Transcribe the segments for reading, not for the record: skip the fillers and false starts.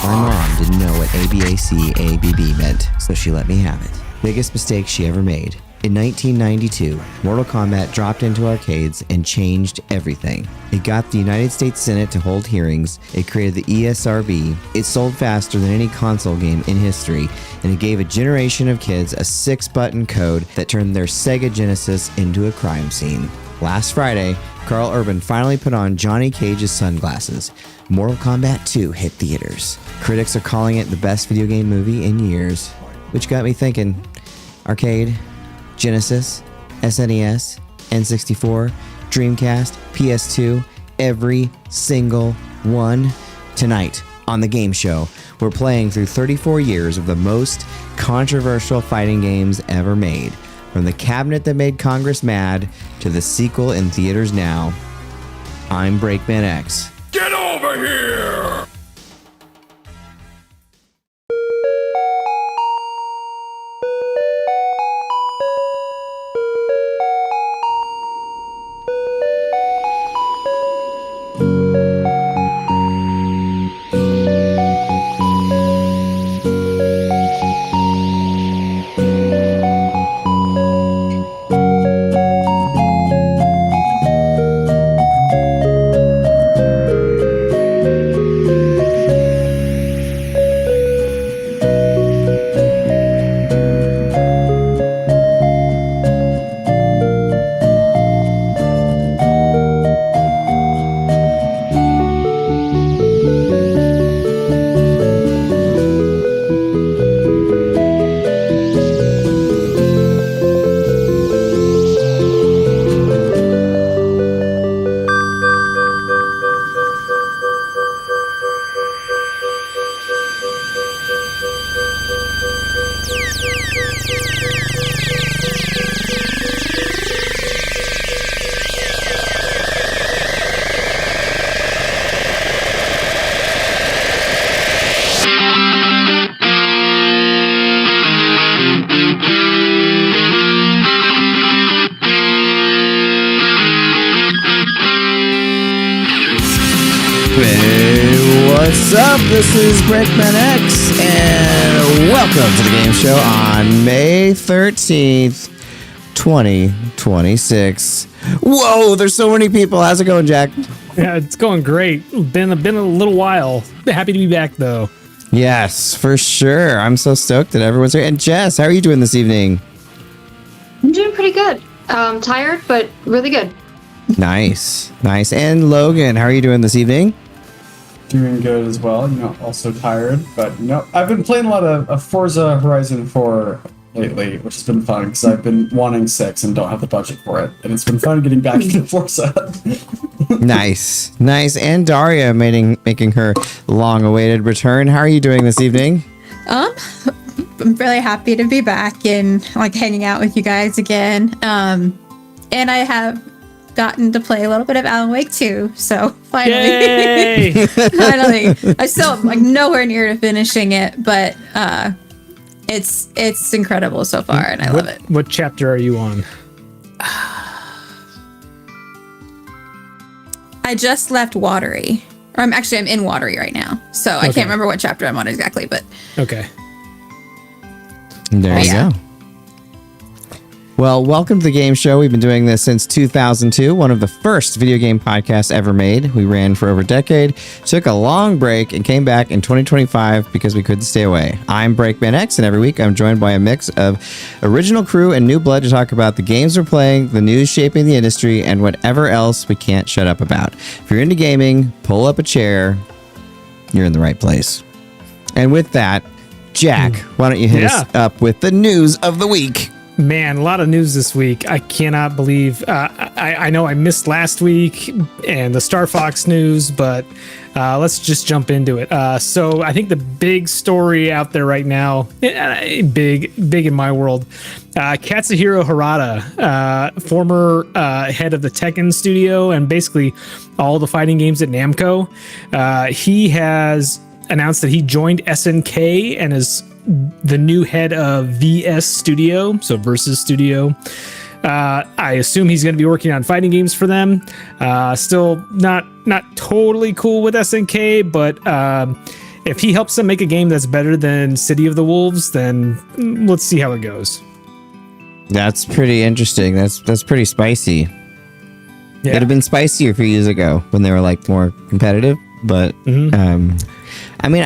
My mom didn't know what ABACABB meant, so she let me have it. Biggest mistake she ever made. In 1992, Mortal Kombat dropped into arcades and changed everything. It got the United States Senate to hold hearings, it created the ESRB, it sold faster than any console game in history, and it gave a generation of kids a 6-button code that turned their Sega Genesis into a crime scene. Last Friday, Karl Urban finally put on Johnny Cage's sunglasses. Mortal Kombat 2 hit theaters. Critics are calling it the best video game movie in years, which got me thinking, arcade, Genesis, SNES, N64, Dreamcast, PS2, every single one. Tonight on the game show, we're playing through 34 years of the most controversial fighting games ever made. From the cabinet that made Congress mad to the sequel in theaters now. I'm BreakmanX. Get over here! What's up? This is BreakmanX, and welcome to the game show on May 13th, 2026. Whoa, there's so many people. How's it going, Jack? Yeah, it's going great. Been a little while. Happy to be back, though. Yes, for sure. I'm so stoked that everyone's here. And Jess, how are you doing this evening? I'm doing pretty good. Tired, but really good. Nice. And Logan, how are you doing this evening? Doing good as well, also tired, but I've been playing a lot of Forza Horizon 4 lately, which has been fun because I've been wanting 6 and don't have the budget for it, and it's been fun getting back into Forza. Nice. And Daria making her long-awaited return. How are you doing this evening? I'm really happy to be back and hanging out with you guys again. And I have gotten to play a little bit of Alan Wake 2, so finally. Finally. I still am nowhere near to finishing it, but it's incredible so far, and I love it. What chapter are you on? I just left Watery. Or I'm in Watery right now, so I can't remember what chapter I'm on exactly, but okay. There you go. Well, welcome to the game show. We've been doing this since 2002, one of the first video game podcasts ever made. We ran for over a decade, took a long break, and came back in 2025 because we couldn't stay away. I'm BreakmanX, and every week I'm joined by a mix of original crew and new blood to talk about the games we're playing, the news shaping the industry, and whatever else we can't shut up about. If you're into gaming, pull up a chair. You're in the right place. And with that, Jack, why don't you hit us up with the news of the week? Man, a lot of news this week. I cannot believe. I know I missed last week and the Star Fox news, but let's just jump into it. So I think the big story out there right now, big in my world, Katsuhiro Harada, former head of the Tekken studio and basically all the fighting games at Namco, he has announced that he joined SNK and is the new head of VS Studio, so Versus Studio. I assume he's going to be working on fighting games for them. Still not totally cool with SNK, but if he helps them make a game that's better than City of the Wolves, then let's see how it goes. That's pretty interesting. That's pretty spicy. Yeah. It'd have been spicier a few years ago when they were like more competitive, but I mean,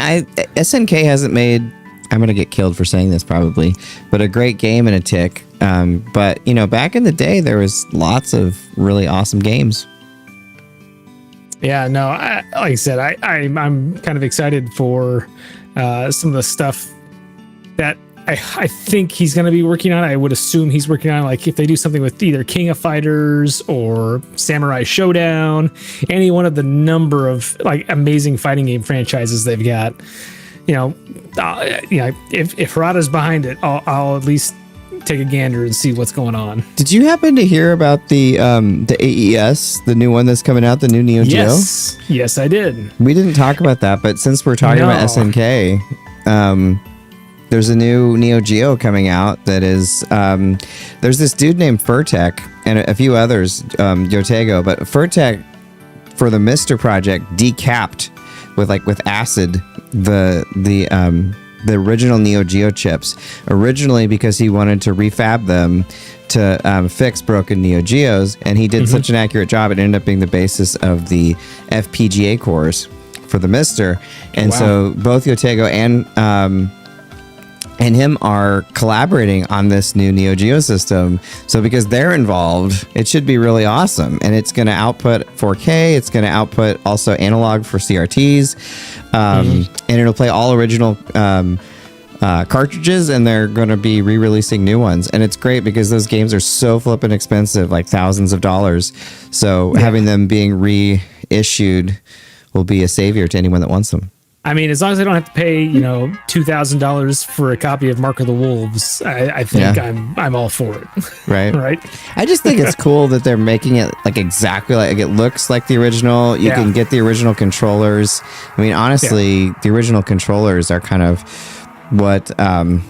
SNK hasn't made. I'm gonna get killed for saying this probably, but a great game in a tick. But you know, back in the day, there was lots of really awesome games. Yeah, no, like I said, I'm kind of excited for some of the stuff that I think he's going to be working on. I would assume he's working on, like, if they do something with either King of Fighters or Samurai Showdown, any one of the number of like amazing fighting game franchises they've got. You know, if Harada's behind it, I'll at least take a gander and see what's going on. Did you happen to hear about the AES, the new one that's coming out, the new Neo Geo? Yes, I did. We didn't talk about that, but since we're talking about SNK, there's a new Neo Geo coming out that is, there's this dude named Furtek and a few others, Yotego, but Furtek for the Mister project decapped with acid the original Neo Geo chips, originally because he wanted to refab them to fix broken Neo Geos, and he did such an accurate job it ended up being the basis of the FPGA cores for the Mister. And so both Yotego and him are collaborating on this new Neo Geo system. So because they're involved, it should be really awesome. And it's going to output 4K. It's going to output also analog for CRTs. And it'll play all original cartridges, and they're going to be re-releasing new ones. And it's great because those games are so flippin' expensive, like thousands of dollars. So having them being reissued will be a savior to anyone that wants them. I mean, as long as I don't have to pay, $2,000 for a copy of Mark of the Wolves, I think I'm all for it. Right. Right. I just think it's cool that they're making it like exactly like it looks like the original. You can get the original controllers. I mean, honestly, the original controllers are kind of what I'm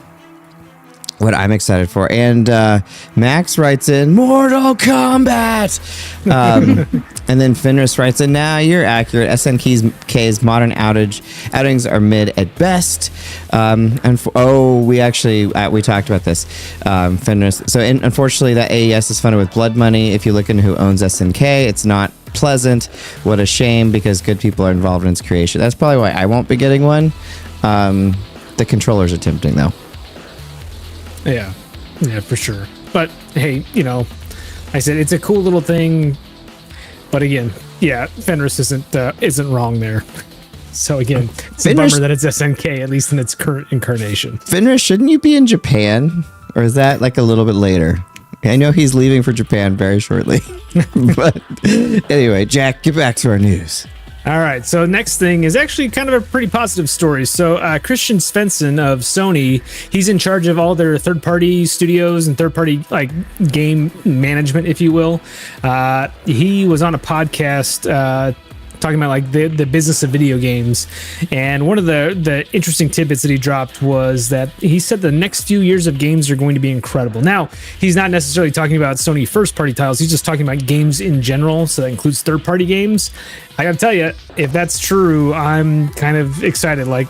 excited for. And Max writes in Mortal Kombat. And then Fenris writes in, "Now you're accurate. SNK's modern outings are mid at best." And we talked about this, Fenris. So unfortunately, that AES is funded with blood money. If you look into who owns SNK, it's not pleasant. What a shame, because good people are involved in its creation. That's probably why I won't be getting one. The controllers are tempting, though. Yeah, for sure. But hey, I said it's a cool little thing. But again, Fenris isn't wrong there. So again, it's a bummer that it's SNK, at least in its current incarnation. Fenris, shouldn't you be in Japan? Or is that like a little bit later? I know he's leaving for Japan very shortly. But anyway, Jack, get back to our news. All right, so next thing is actually kind of a pretty positive story. So Christian Svensson of Sony, he's in charge of all their third-party studios and third-party like game management, if you will. He was on a podcast talking about like the business of video games, and one of the interesting tidbits that he dropped was that he said the next few years of games are going to be incredible. Now, he's not necessarily talking about Sony first-party titles, he's just talking about games in general, so that includes third-party games. I gotta tell you, if that's true, I'm kind of excited. Like,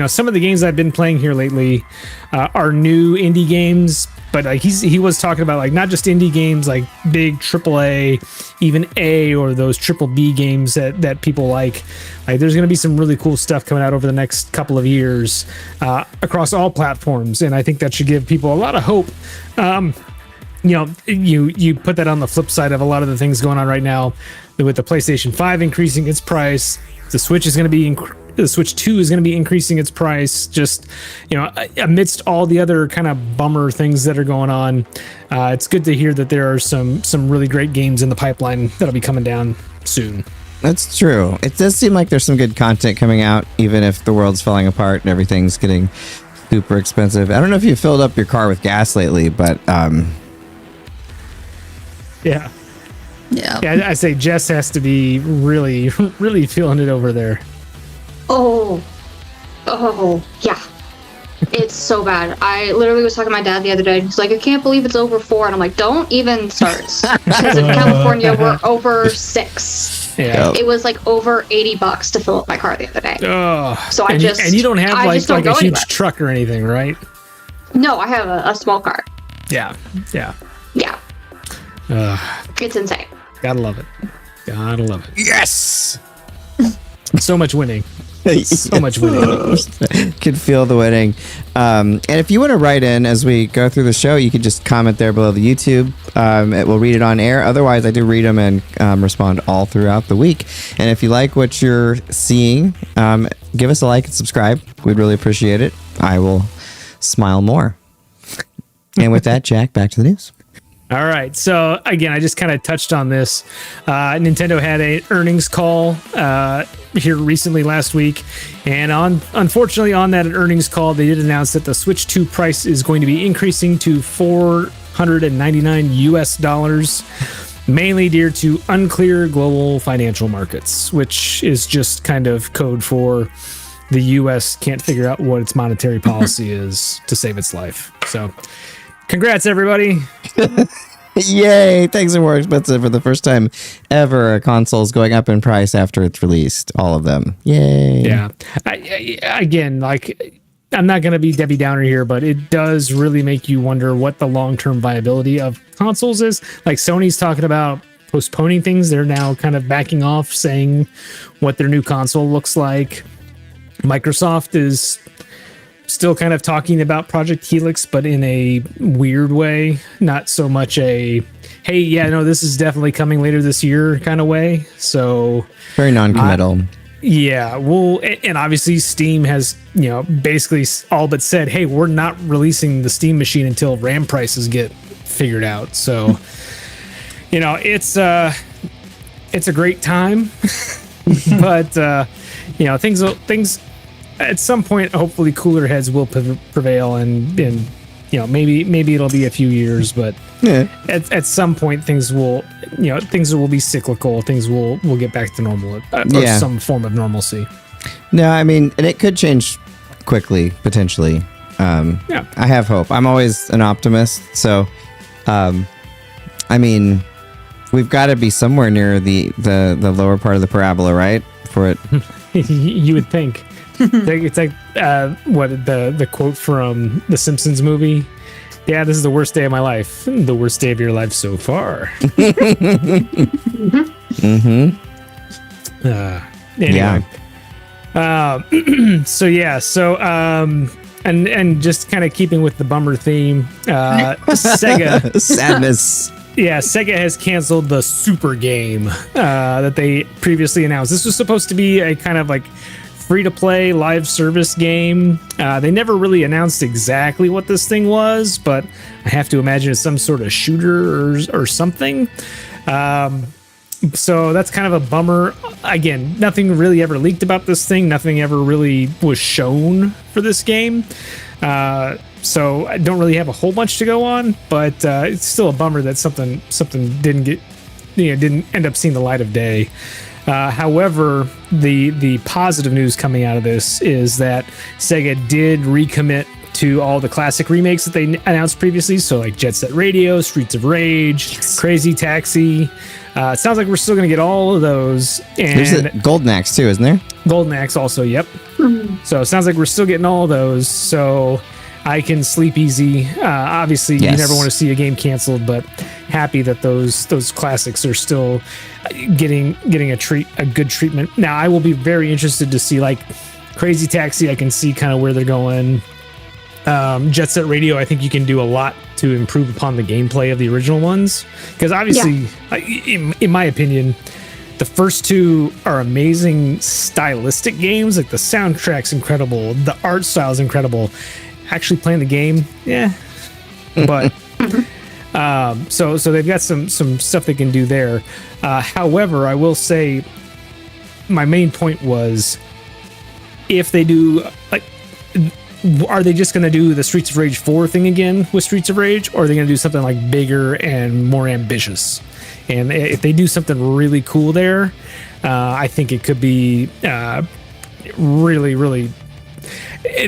some of the games I've been playing here lately are new indie games, but like he was talking about like not just indie games, like big AAA, even A, or those triple B games that people like. Like, there's going to be some really cool stuff coming out over the next couple of years across all platforms, and I think that should give people a lot of hope. You put that on the flip side of a lot of the things going on right now, with the PlayStation 5 increasing its price. The Switch is going to be the Switch 2 is going to be increasing its price. Just, amidst all the other kind of bummer things that are going on, it's good to hear that there are some really great games in the pipeline that'll be coming down soon. That's true. It does seem like there's some good content coming out, even if the world's falling apart and everything's getting super expensive. I don't know if you filled up your car with gas lately, but yeah, I say Jess has to be really, really feeling it over there. Oh, yeah. It's so bad. I literally was talking to my dad the other day. He's like, I can't believe it's over 4. And I'm like, don't even start. Because in California, we're over 6. Yeah. It was like over $80 to fill up my car the other day. Oh, So and you don't have I like just don't a go huge anywhere. truck or anything, right? No, I have a small car. Yeah. Yeah. Yeah, it's insane. Gotta love it. Gotta love it. Yes. So much winning. So much winning. Could feel the winning. And if you want to write in as we go through the show, you can just comment there below the YouTube. We'll read it on air. Otherwise, I do read them and respond all throughout the week. And if you like what you're seeing, give us a like and subscribe. We'd really appreciate it. I will smile more. And with that, Jack, back to the news. All right. So again, I just kind of touched on this. Nintendo had an earnings call here recently last week, and unfortunately on that earnings call, they did announce that the Switch 2 price is going to be increasing to $499, mainly due to unclear global financial markets, which is just kind of code for the U.S. can't figure out what its monetary policy is to save its life. So, congrats, everybody. Yay! Things are more expensive for the first time ever. A console's going up in price after it's released. All of them. Yay! Yeah. Again, like, I'm not going to be Debbie Downer here, but it does really make you wonder what the long-term viability of consoles is. Like, Sony's talking about postponing things. They're now kind of backing off, saying what their new console looks like. Microsoft is still kind of talking about Project Helix, but in a weird way, not so much a, hey, yeah, no, this is definitely coming later this year kind of way. So Very non-committal. yeah, well, and obviously Steam has, basically all but said, hey, we're not releasing the Steam machine until RAM prices get figured out. So, it's a great time, but things at some point, hopefully cooler heads will prevail, and maybe it'll be a few years, but Yeah. at some point things will be cyclical. Things will get back to normal, or Yeah. some form of normalcy. No, I mean, and it could change quickly, potentially. Yeah. I have hope. I'm always an optimist. So, I mean, we've got to be somewhere near the lower part of the parabola, right? For it. You would think. It's like what the quote from the Simpsons movie. Yeah, this is the worst day of my life. The worst day of your life so far. Mm-hmm. Anyway. And just kind of keeping with the bummer theme, Sega. Sadness. Yeah, Sega has canceled the Super game that they previously announced. This was supposed to be a kind of like free-to-play live service game. They never really announced exactly what this thing was, but I have to imagine it's some sort of shooter or something. So that's kind of a bummer. Again, nothing really ever leaked about this thing. Nothing ever really was shown for this game. So I don't really have a whole bunch to go on, but it's still a bummer that something didn't end up seeing the light of day. However, the positive news coming out of this is that Sega did recommit to all the classic remakes that they announced previously. So like Jet Set Radio, Streets of Rage, Crazy Taxi. It sounds like we're still going to get all of those. And There's a Golden Axe too, isn't there? Golden Axe also, yep. So it sounds like we're still getting all of those. So I can sleep easy. Obviously, Yes. you never want to see a game canceled, but happy that those classics are still getting a good treatment. Now, I will be very interested to see like Crazy Taxi. I can see kind of where they're going. Jet Set Radio, I think you can do a lot to improve upon the gameplay of the original ones, because obviously, in my opinion, the first two are amazing stylistic games. Like the soundtrack's incredible, the art style is incredible. Actually playing the game, yeah, but so they've got some stuff they can do there. However, I will say my main point was, if they do, like, are they just going to do the Streets of Rage 4 thing again with Streets of Rage, or are they going to do something like bigger and more ambitious? And if they do something really cool there, I think it could be really, really.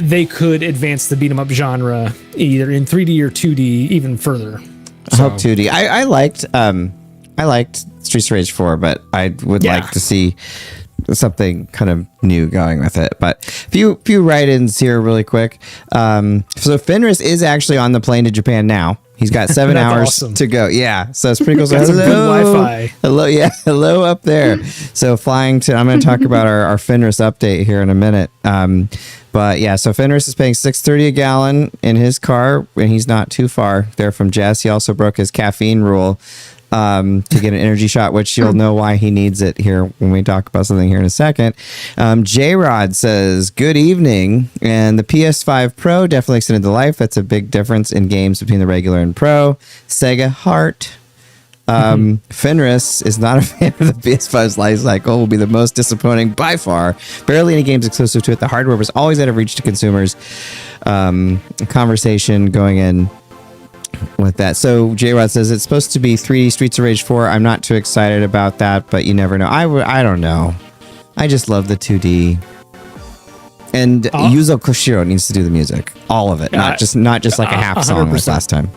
They could advance the beat 'em up genre either in 3D or 2D even further. I hope 2D. I liked I liked Streets of Rage 4, but I would like to see something kind of new going with it. But few write-ins here really quick. So Fenris is actually on the plane to Japan now. He's got 7 hours to go. Yeah, so it's pretty cool. So some good Wi-Fi. Hello up there. So flying to, I'm going to talk about our Fenris update here in a minute. But yeah, so Fenris is paying $6.30 a gallon in his car, and he's not too far there from Jess. He also broke his caffeine rule to get an energy shot, which you'll know why he needs it here when we talk about something here in a second. J-Rod says, good evening. And the PS5 Pro definitely extended the life. That's a big difference in games between the regular and Pro. Sega Heart. Fenris is not a fan of the PS5's life cycle, will be the most disappointing by far. Barely any games exclusive to it. The hardware was always out of reach to consumers. Conversation going in with that. So J-Rod says it's supposed to be 3D Streets of Rage 4. I'm not too excited about that, but you never know. I don't know. I just love the 2D. And Yuzo Koshiro needs to do the music. All of it. Not just like a half song like last time.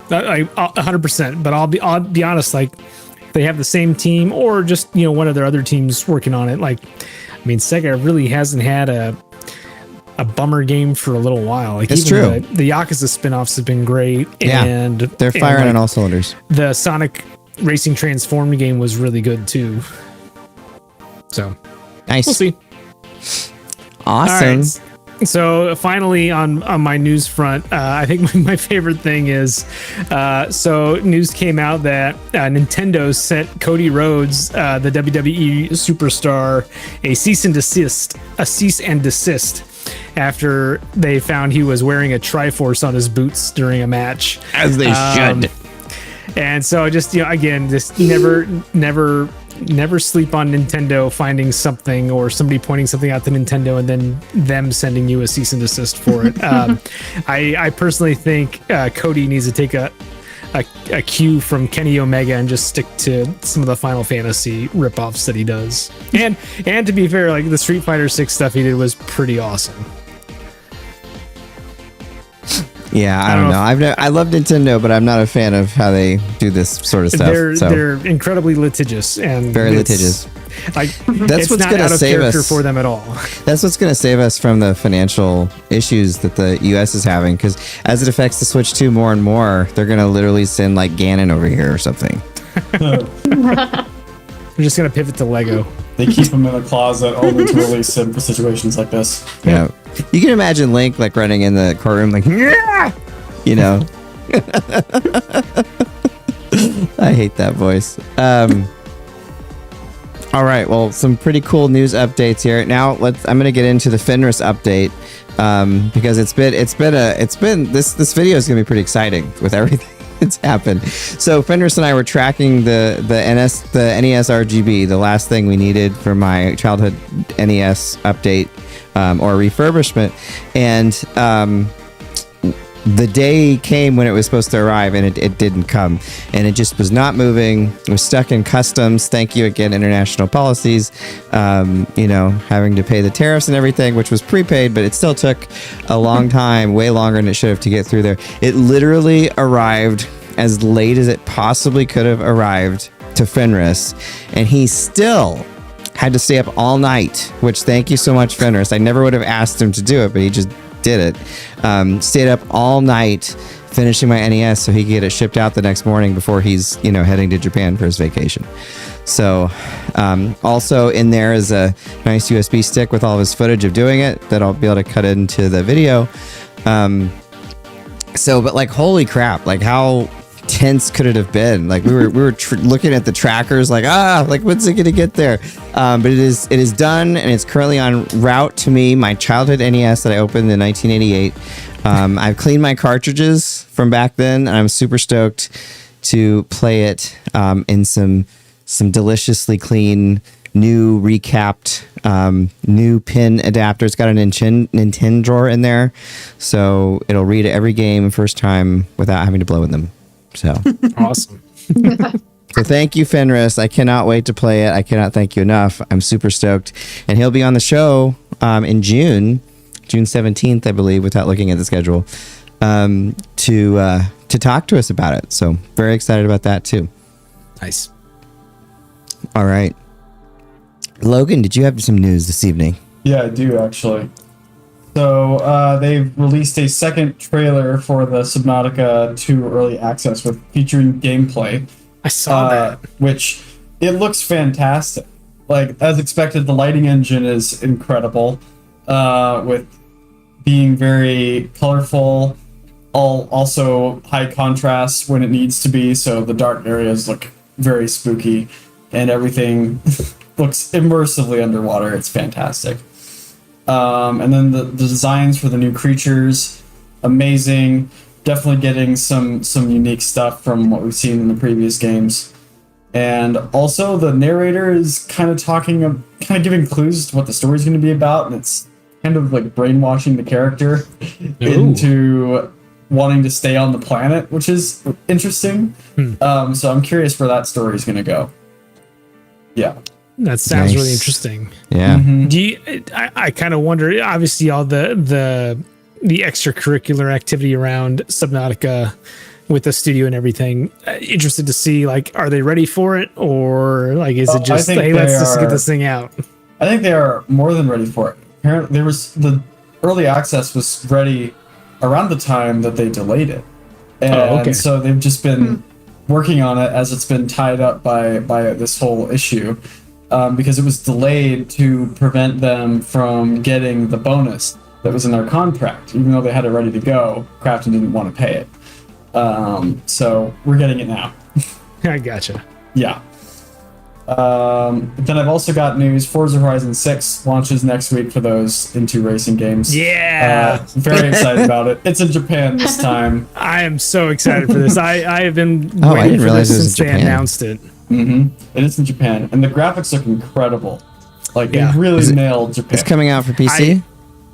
100%. But I'll be honest, like they have the same team or just, one of their other teams working on it. Like, I mean, Sega really hasn't had a bummer game for a little while. Like, it's even true. The Yakuza spin-offs have been great. Yeah, and they're firing on all cylinders. The Sonic Racing Transformed game was really good too. So nice. We'll see. Awesome. Right. So finally on my news front, I think my favorite thing is, so news came out that Nintendo sent Cody Rhodes, the WWE superstar, a cease and desist after they found he was wearing a Triforce on his boots during a match. As they should. And so just, again, just never sleep on Nintendo finding something or somebody pointing something out to Nintendo and then them sending you a cease and desist for it. I personally think Cody needs to take a cue from Kenny Omega and just stick to some of the Final Fantasy ripoffs that he does. And to be fair, like the Street Fighter 6 stuff he did was pretty awesome. Yeah, I don't know. I love Nintendo, but I'm not a fan of how they do this sort of stuff. They're incredibly litigious and very litigious. Like that's what's going to save us for them at all. That's what's going to save us from the financial issues that the US is having, because as it affects the Switch 2 more and more, they're going to literally send like Ganon over here or something. They're just going to pivot to Lego. They keep him in a closet only to release him for situations like this. Yeah. You can imagine Link like running in the courtroom like, yeah! I hate that voice. All right, well, some pretty cool news updates here. Now I'm going to get into the Fenris update because this video is going to be pretty exciting with everything that's happened. So Fenris and I were tracking the NES RGB, the last thing we needed for my childhood NES update or refurbishment, and the day came when it was supposed to arrive, and it didn't come, and it just was not moving. It was stuck in customs. Thank you again, international policies. Having to pay the tariffs and everything, which was prepaid, but it still took a long time, way longer than it should have to get through there. It literally arrived as late as it possibly could have arrived to Fenris, and he still had to stay up all night, which thank you so much, Fenris. I never would have asked him to do it, but he just did it. Stayed up all night finishing my NES so he could get it shipped out the next morning before he's heading to Japan for his vacation. So also in there is a nice USB stick with all of his footage of doing it that I'll be able to cut into the video. But like, holy crap, like how tense could it have been? Like we were looking at the trackers like, when's it gonna get there? But it is done, and it's currently en route to me, my childhood NES that I opened in 1988. I've cleaned my cartridges from back then, and I'm super stoked to play it in some deliciously clean, new recapped, new pin adapter. It's got a Nintendo drawer in there, so it'll read every game first time without having to blow in them. So awesome. So thank you, Fenris. I cannot wait to play it. I cannot thank you enough. I'm super stoked. And he'll be on the show in June 17th, I believe, without looking at the schedule, to talk to us about it. So very excited about that too. Nice. All right. Logan, did you have some news this evening? Yeah, I do actually. So they've released a second trailer for the Subnautica 2 early access with featuring gameplay. I saw that. Which it looks fantastic. Like as expected, the lighting engine is incredible, with being very colorful, also high contrast when it needs to be. So the dark areas look very spooky, and everything looks immersively underwater. It's fantastic. And then the designs for the new creatures, amazing. Definitely getting some unique stuff from what we've seen in the previous games. And also the narrator is kind of giving clues to what the story's going to be about, and it's kind of like brainwashing the character into wanting to stay on the planet, which is interesting. So I'm curious where that story is going to go. Yeah. That sounds Nice. really interesting. Yeah. Do you, I kind of wonder, obviously all the extracurricular activity around Subnautica with the studio and everything, interested to see, like, are they ready for it, or like is it just, hey, let's just get this thing out? I think they are more than ready for it. Apparently the early access was ready around the time that they delayed it. And so they've just been working on it as it's been tied up by this whole issue. Because it was delayed to prevent them from getting the bonus that was in their contract. Even though they had it ready to go, Krafton didn't want to pay it. So we're getting it now. I gotcha. Yeah. Then I've also got news. Forza Horizon 6 launches next week for those into racing games. Yeah. Very excited about it. It's in Japan this time. I am so excited for this. I have been I waiting didn't for realize this it was since in they Japan. announced it. It is in Japan, and the graphics look incredible. Like Yeah. they really nailed Japan. It's coming out for PC?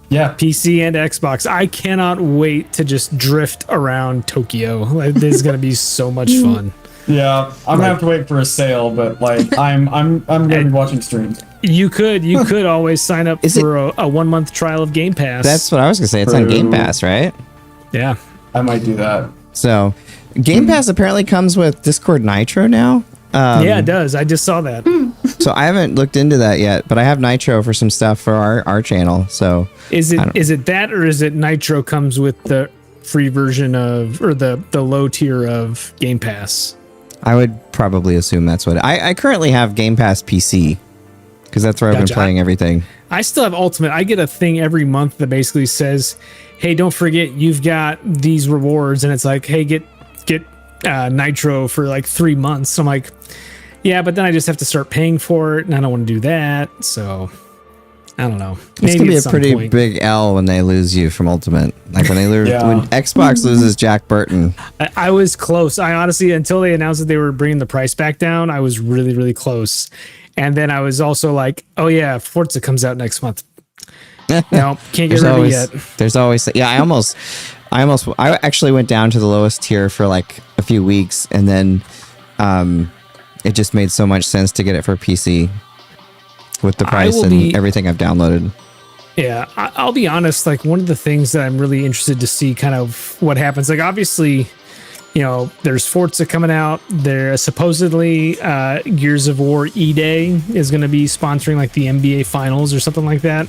Yeah. PC and Xbox. I cannot wait to just drift around Tokyo. Like, this is going to be so much fun. Yeah, I'm gonna have to wait for a sale, but like I'm gonna be watching streams. You could always sign up Is for a 1 month trial of Game Pass. That's what I was going to say. It's on Game Pass, right? Yeah. I might do that. So, Game Pass apparently comes with Discord Nitro now. Yeah, it does. I just saw that. So I haven't looked into that yet, but I have Nitro for some stuff for our channel. So Is it that, or is it Nitro comes with the free version of, or the low tier of Game Pass? I would probably assume that's what I currently have Game Pass PC because that's where I've been Gotcha. playing everything. I still have Ultimate. I get a thing every month that basically says, "Hey, don't forget you've got these rewards," and it's like, "Hey, get Nitro for like 3 months." So I'm like, yeah, but then I just have to start paying for it, and I don't want to do that. So I don't know. It's gonna be at a some pretty point. big L when they lose you from Ultimate. Like when they lose, Yeah. when Xbox loses Jack Burton. I was close. I honestly, until they announced that they were bringing the price back down, I was really, really close. And then I was also like, oh yeah, Forza comes out next month. No, can't get ready yet. There's always, yeah. I actually went down to the lowest tier for like a few weeks, and then it just made so much sense to get it for PC with the price and everything I've downloaded. Yeah, I'll be honest. Like, one of the things that I'm really interested to see kind of what happens, like, obviously, you know, there's Forza coming out. There supposedly Gears of War E-Day is going to be sponsoring like the NBA finals or something like that.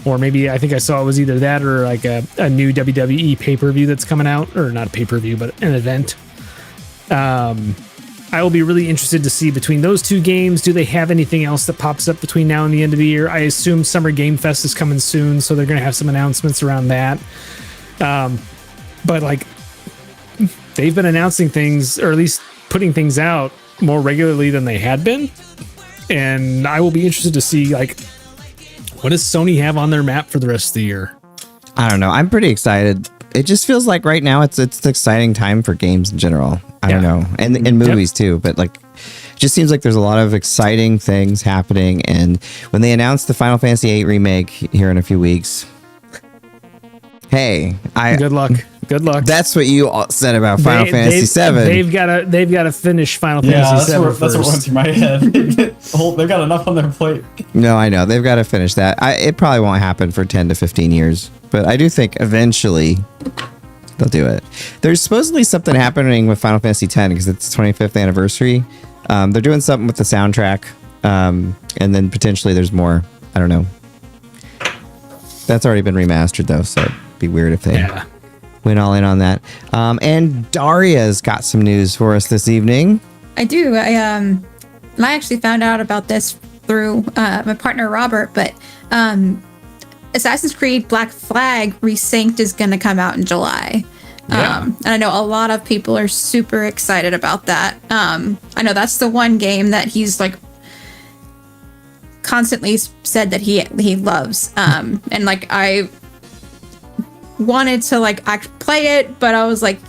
Or maybe I think I saw it was either that or like a new WWE pay-per-view that's coming out, or not a pay-per-view, but an event. I will be really interested to see between those two games, do they have anything else that pops up between now and the end of the year? I assume Summer Game Fest is coming soon, so they're going to have some announcements around that. But like, they've been announcing things, or at least putting things out more regularly than they had been. And I will be interested to see, like, what does Sony have on their map for the rest of the year? I don't know. I'm pretty excited. It just feels like right now it's an exciting time for games in general. I don't know. And movies too, but like it just seems like there's a lot of exciting things happening. And when they announced the Final Fantasy VIII remake here in a few weeks, hey, Good luck. That's what you all said about Final Fantasy VII. They've got to finish Final Fantasy VII first. That's what went through my head. They've got enough on their plate. No, I know. They've got to finish that. It probably won't happen for 10 to 15 years, but I do think eventually they'll do it. There's supposedly something happening with Final Fantasy X because it's its 25th anniversary. They're doing something with the soundtrack, and then potentially there's more. I don't know. That's already been remastered though, so it'd be weird if they went all in on that. And Daria's got some news for us this evening. I do. I actually found out about this through my partner Robert, but Assassin's Creed Black Flag Resynced is going to come out in July. And I know a lot of people are super excited about that. I know that's the one game that he's like constantly said that he loves. And like I wanted to like play it, but I was like,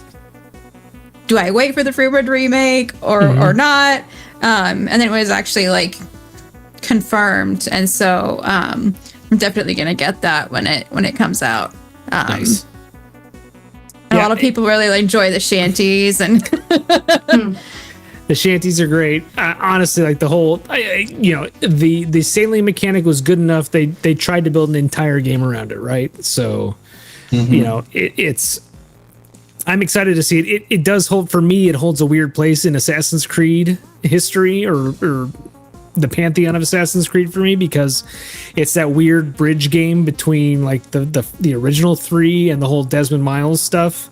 do I wait for the Freebird remake or not? And then it was actually like confirmed, and so I'm definitely gonna get that when it comes out. Nice. A lot of people really enjoy the shanties, and the shanties are great. Honestly, like the whole, the sailing mechanic was good enough. They tried to build an entire game around it, right? So, it's. I'm excited to see it. It does hold, for me, it holds a weird place in Assassin's Creed history or the pantheon of Assassin's Creed for me, because it's that weird bridge game between like the original 3 and the whole Desmond Miles stuff,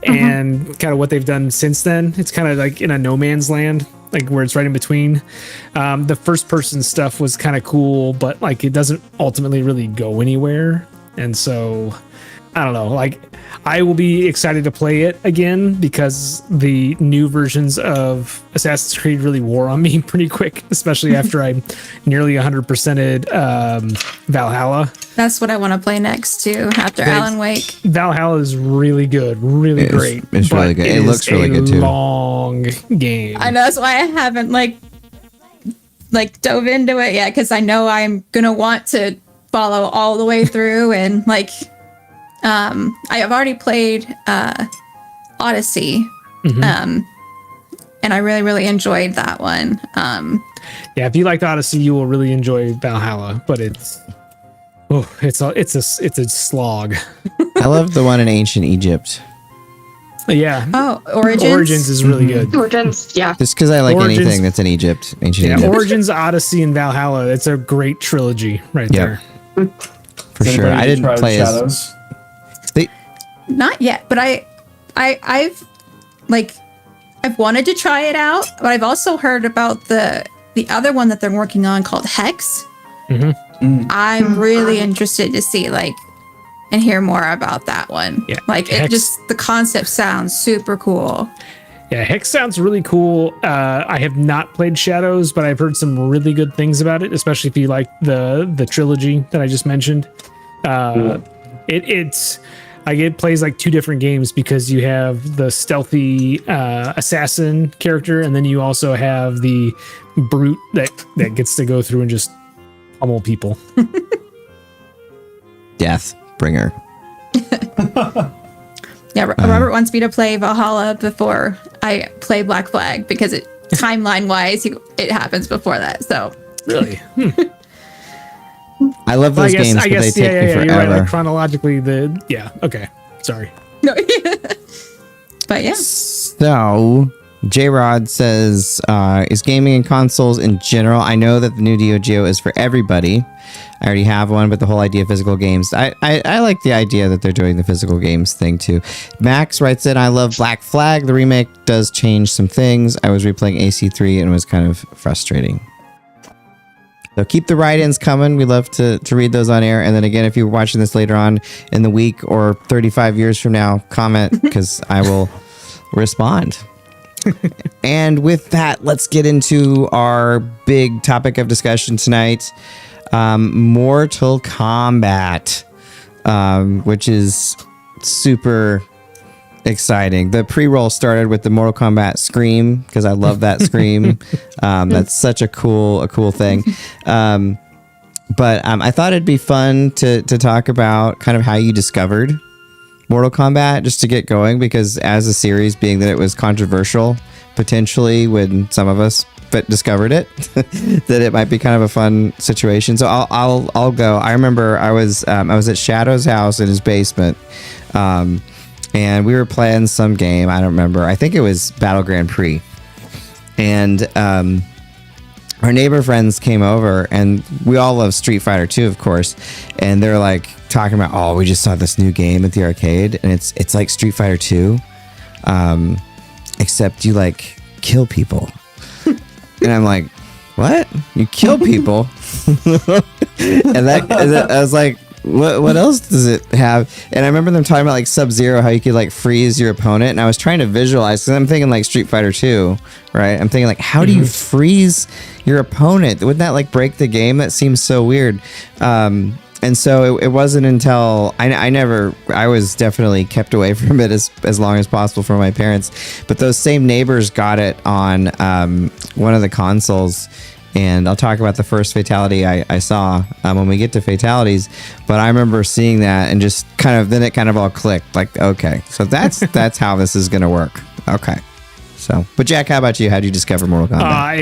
and kind of what they've done since then. It's kind of like in a no man's land, like where it's right in between. The first person stuff was kind of cool, but like it doesn't ultimately really go anywhere. And so I don't know, like I will be excited to play it again, because the new versions of Assassin's Creed really wore on me pretty quick, especially after I nearly 100%ed Valhalla. that's what I want to play next too, after Alan Wake. Valhalla is really good, really great. It's really good. It looks really good too. Long game. I know, that's why I haven't like dove into it yet, because I know I'm gonna want to follow all the way through, and like I have already played Odyssey, and I really enjoyed that one. Yeah, if you liked Odyssey, you will really enjoy Valhalla, but it's a slog. I love the one in ancient Egypt. Yeah. Oh, Origins? Origins is really good. Origins, yeah. Just because I like Origins- anything that's in Egypt, ancient Yeah, Egypt. Origins, Odyssey, and Valhalla. It's a great trilogy right there. For sure. I didn't play as Shadows. Not yet, but I've wanted to try it out, but I've also heard about the other one that they're working on called Hex. I'm really interested to see and hear more about that one. Yeah, Hex, the concept sounds super cool. Yeah, Hex sounds really cool. I have not played Shadows, but I've heard some really good things about it, especially if you like the trilogy that I just mentioned. It plays like two different games, because you have the stealthy assassin character, and then you also have the brute that gets to go through and just pummel people. Yeah, Uh-huh. Robert wants me to play Valhalla before I play Black Flag, because timeline wise it happens before that. So Really? I love those games, but they take me forever. You're right. Like chronologically, okay. Sorry. no, but yeah. So, J-Rod says, is gaming and consoles in general? I know that the new Neo Geo is for everybody. I already have one, but the whole idea of physical games, I like the idea that they're doing the physical games thing too. Max writes in, I love Black Flag. The remake does change some things. I was replaying AC3 and it was kind of frustrating. So keep the write-ins coming. We love to read those on air. And then again, if you're watching this later on in the week or 35 years from now, comment, because I will respond. And with that, let's get into our big topic of discussion tonight. Mortal Kombat, which is super exciting. The pre-roll started with the Mortal Kombat scream, because I love that scream. That's such a cool thing. But I thought it'd be fun to talk about kind of how you discovered Mortal Kombat, just to get going, because as a series, being that it was controversial potentially when some of us discovered it, that it might be kind of a fun situation. So I'll go. I remember I was at Shadow's house in his basement, and we were playing some game. I don't remember. I think it was Battle Grand Prix. and our neighbor friends came over, and we all love Street Fighter 2, of course, and they're like talking about, oh, we just saw this new game at the arcade, and it's like Street Fighter 2, except you like kill people. And I'm like, what? You kill people? and I was like, what else does it have? And I remember them talking about like Sub-Zero, how you could like freeze your opponent, and I was trying to visualize, because I'm thinking like Street Fighter 2, right? I'm thinking like, how do you freeze your opponent? Wouldn't that like break the game? That seems so weird. And so it wasn't until I was definitely kept away from it as long as possible from my parents, but those same neighbors got it on one of the consoles. And I'll talk about the first fatality I saw when we get to fatalities. But I remember seeing that and just then it all clicked. Like, okay, so that's how this is going to work. Okay. So, but Jack, how about you? How did you discover Mortal Kombat?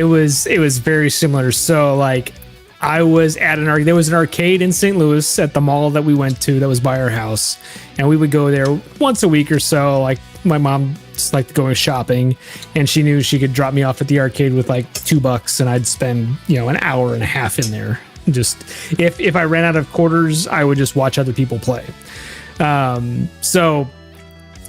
It was very similar. So like, I was at there was an arcade in St. Louis at the mall that we went to that was by our house. And we would go there once a week or so. Like, my mom just liked going shopping, and she knew she could drop me off at the arcade with like $2, and I'd spend, an hour and a half in there. Just if I ran out of quarters, I would just watch other people play. So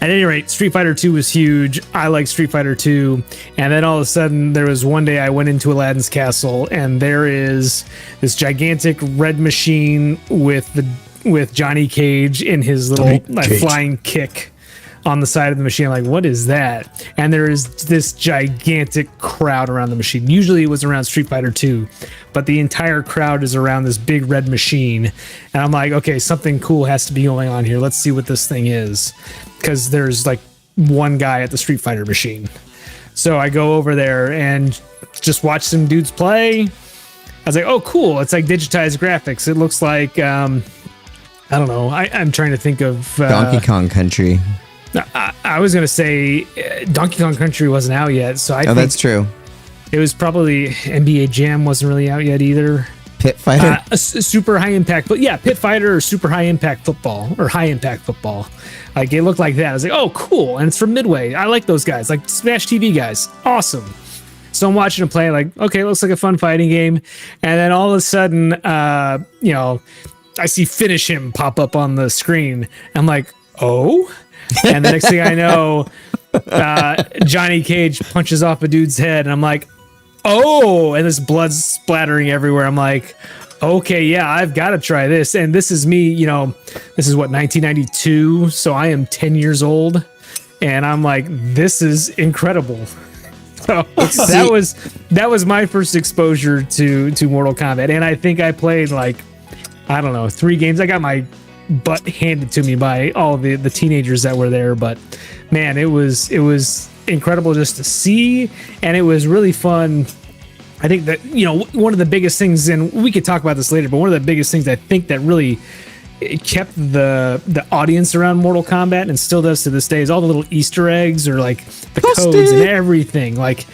at any rate, Street Fighter 2 was huge. I liked Street Fighter 2. And then all of a sudden, there was one day I went into Aladdin's castle, and there is this gigantic red machine with Johnny Cage in his little flying kick on the side of the machine. I'm like, what is that? And there is this gigantic crowd around the machine. Usually it was around Street Fighter 2, but the entire crowd is around this big red machine. And I'm like, okay, something cool has to be going on here. Let's see what this thing is. Because there's like one guy at the Street Fighter machine. So I go over there and just watch some dudes play. I was like, oh, cool. It's like digitized graphics. It looks like, I don't know. I'm trying to think of... Donkey Kong Country. I was going to say Donkey Kong Country wasn't out yet. So I think that's true. It was probably NBA Jam wasn't really out yet either. Pit Fighter? Super high impact. But yeah, Pit Fighter or super high impact football or high impact football. Like, it looked like that. I was like, oh, cool. And it's from Midway. I like those guys, like Smash TV guys. Awesome. So I'm watching them play, like, okay, looks like a fun fighting game. And then all of a sudden, I see Finish Him pop up on the screen. I'm like, oh? And the next thing I know, Johnny Cage punches off a dude's head. And I'm like, oh, and this blood's splattering everywhere. I'm like, okay, yeah, I've got to try this. And this is me, this is what, 1992. So I am 10 years old. And I'm like, this is incredible. So that was my first exposure to Mortal Kombat. And I think I played 3 games. I got my butt handed to me by all the teenagers that were there. But man, it was incredible just to see, and it was really fun. I think that one of the biggest things, and we could talk about this later, but one of the biggest things I think that really kept the audience around Mortal Kombat, and still does to this day, is all the little Easter eggs or like the codes and everything. Like,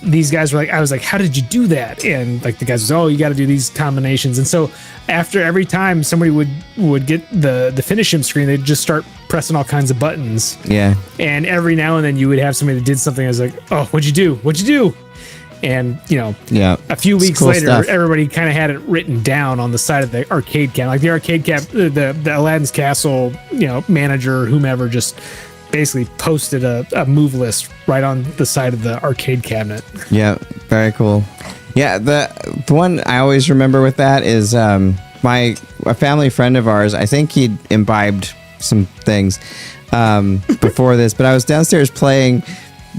these guys were like, I was like, how did you do that? And like the guys was, oh, you got to do these combinations. And so after every time somebody would get the finish him screen, they'd just start pressing all kinds of buttons. Yeah. And every now and then you would have somebody that did something. I was like, oh, what'd you do? And, a few weeks later, stuff. Everybody kind of had it written down on the side of the arcade cabinet. Like the arcade the Aladdin's Castle, manager, whomever, just basically posted a move list right on the side of the arcade cabinet. Yeah, very cool. Yeah, the one I always remember with that is a family friend of ours. I think he'd imbibed some things before this, but I was downstairs playing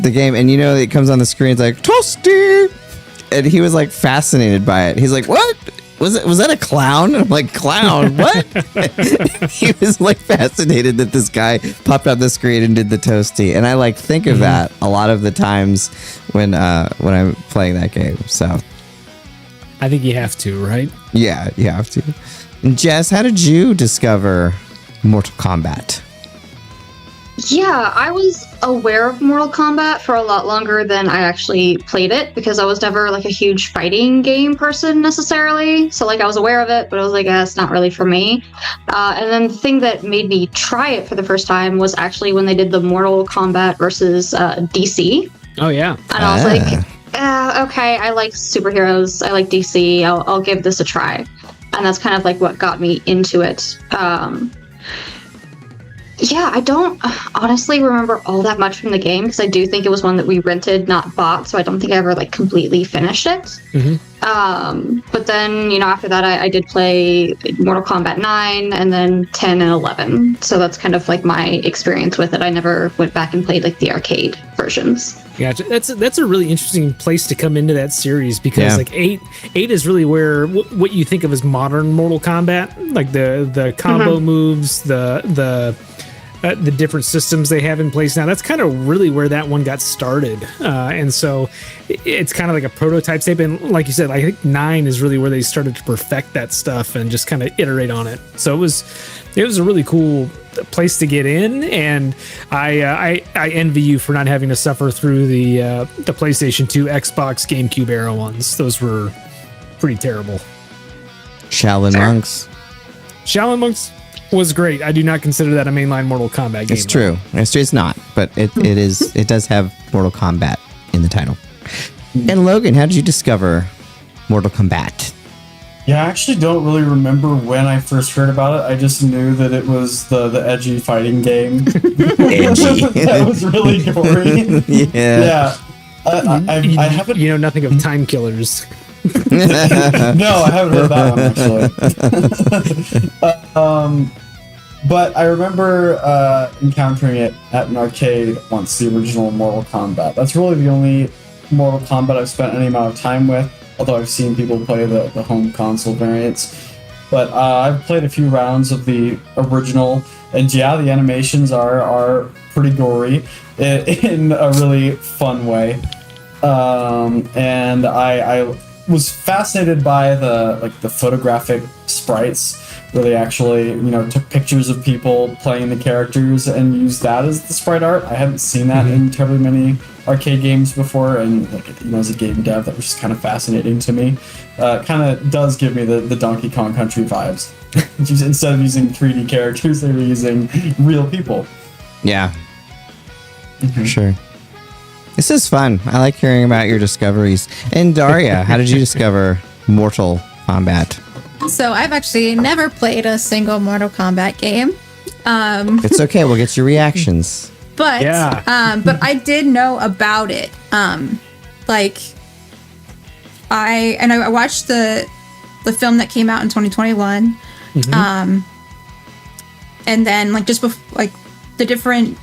the game, and it comes on the screen, it's like Toasty, and he was like fascinated by it. He's like, what? Was that a clown? And I'm like, clown? What? He was like fascinated that this guy popped on the screen and did the Toasty. And I think of that a lot of the times when I'm playing that game. So I think you have to, right? Yeah, you have to. And Jess, how did you discover Mortal Kombat? Yeah, I was aware of Mortal Kombat for a lot longer than I actually played it, because I was never a huge fighting game person necessarily. So I was aware of it, but I was like, it's not really for me. And then the thing that made me try it for the first time was actually when they did the Mortal Kombat versus DC. Oh yeah. And I was like, okay, I like superheroes. I like DC. I'll give this a try. And that's kind of like what got me into it. Yeah, I don't honestly remember all that much from the game because I do think it was one that we rented, not bought. So I don't think I ever like completely finished it. But then, you know, after that, I did play Mortal Kombat 9 and then 10 and 11. So that's kind of like my experience with it. I never went back and played like the arcade versions. Gotcha. That's a really interesting place to come into that series because like eight is really where what you think of as modern Mortal Kombat, like the combo moves, the different systems they have in place now. That's kind of really where that one got started, and so it's kind of like a prototype statement. Like you said, I think 9 is really where they started to perfect that stuff and just kind of iterate on it. So it was a really cool place to get in, and I envy you for not having to suffer through the PlayStation 2, Xbox, GameCube era ones. Those were pretty terrible. Shaolin Monks. Shaolin Monks was great. I do not consider that a mainline Mortal Kombat game. It's true. It's not, but it is. It does have Mortal Kombat in the title. And Logan, how did you discover Mortal Kombat? Yeah, I actually don't really remember when I first heard about it. I just knew that it was the edgy fighting game. Edgy. That was really gory. Yeah. I haven't. You know nothing of Time Killers. No, I haven't heard that one actually. But I remember encountering it at an arcade once, the original Mortal Kombat. That's really the only Mortal Kombat I've spent any amount of time with, although I've seen people play the home console variants. But I've played a few rounds of the original, and yeah, the animations are pretty gory in a really fun way. And I was fascinated by the photographic sprites, where they actually, you know, took pictures of people playing the characters and used that as the sprite art. I hadn't seen that in terribly many arcade games before, and like, you know, as a game dev, that was just kind of fascinating to me. Kind of does give me the Donkey Kong Country vibes. Instead of using 3D characters, they were using real people. Yeah, for sure. This is fun. I like hearing about your discoveries. And Daria, how did you discover Mortal Kombat? So I've actually never played a single Mortal Kombat game. It's okay. We'll get your reactions. But but I did know about it. Like I watched the film that came out in 2021. And then like just like the different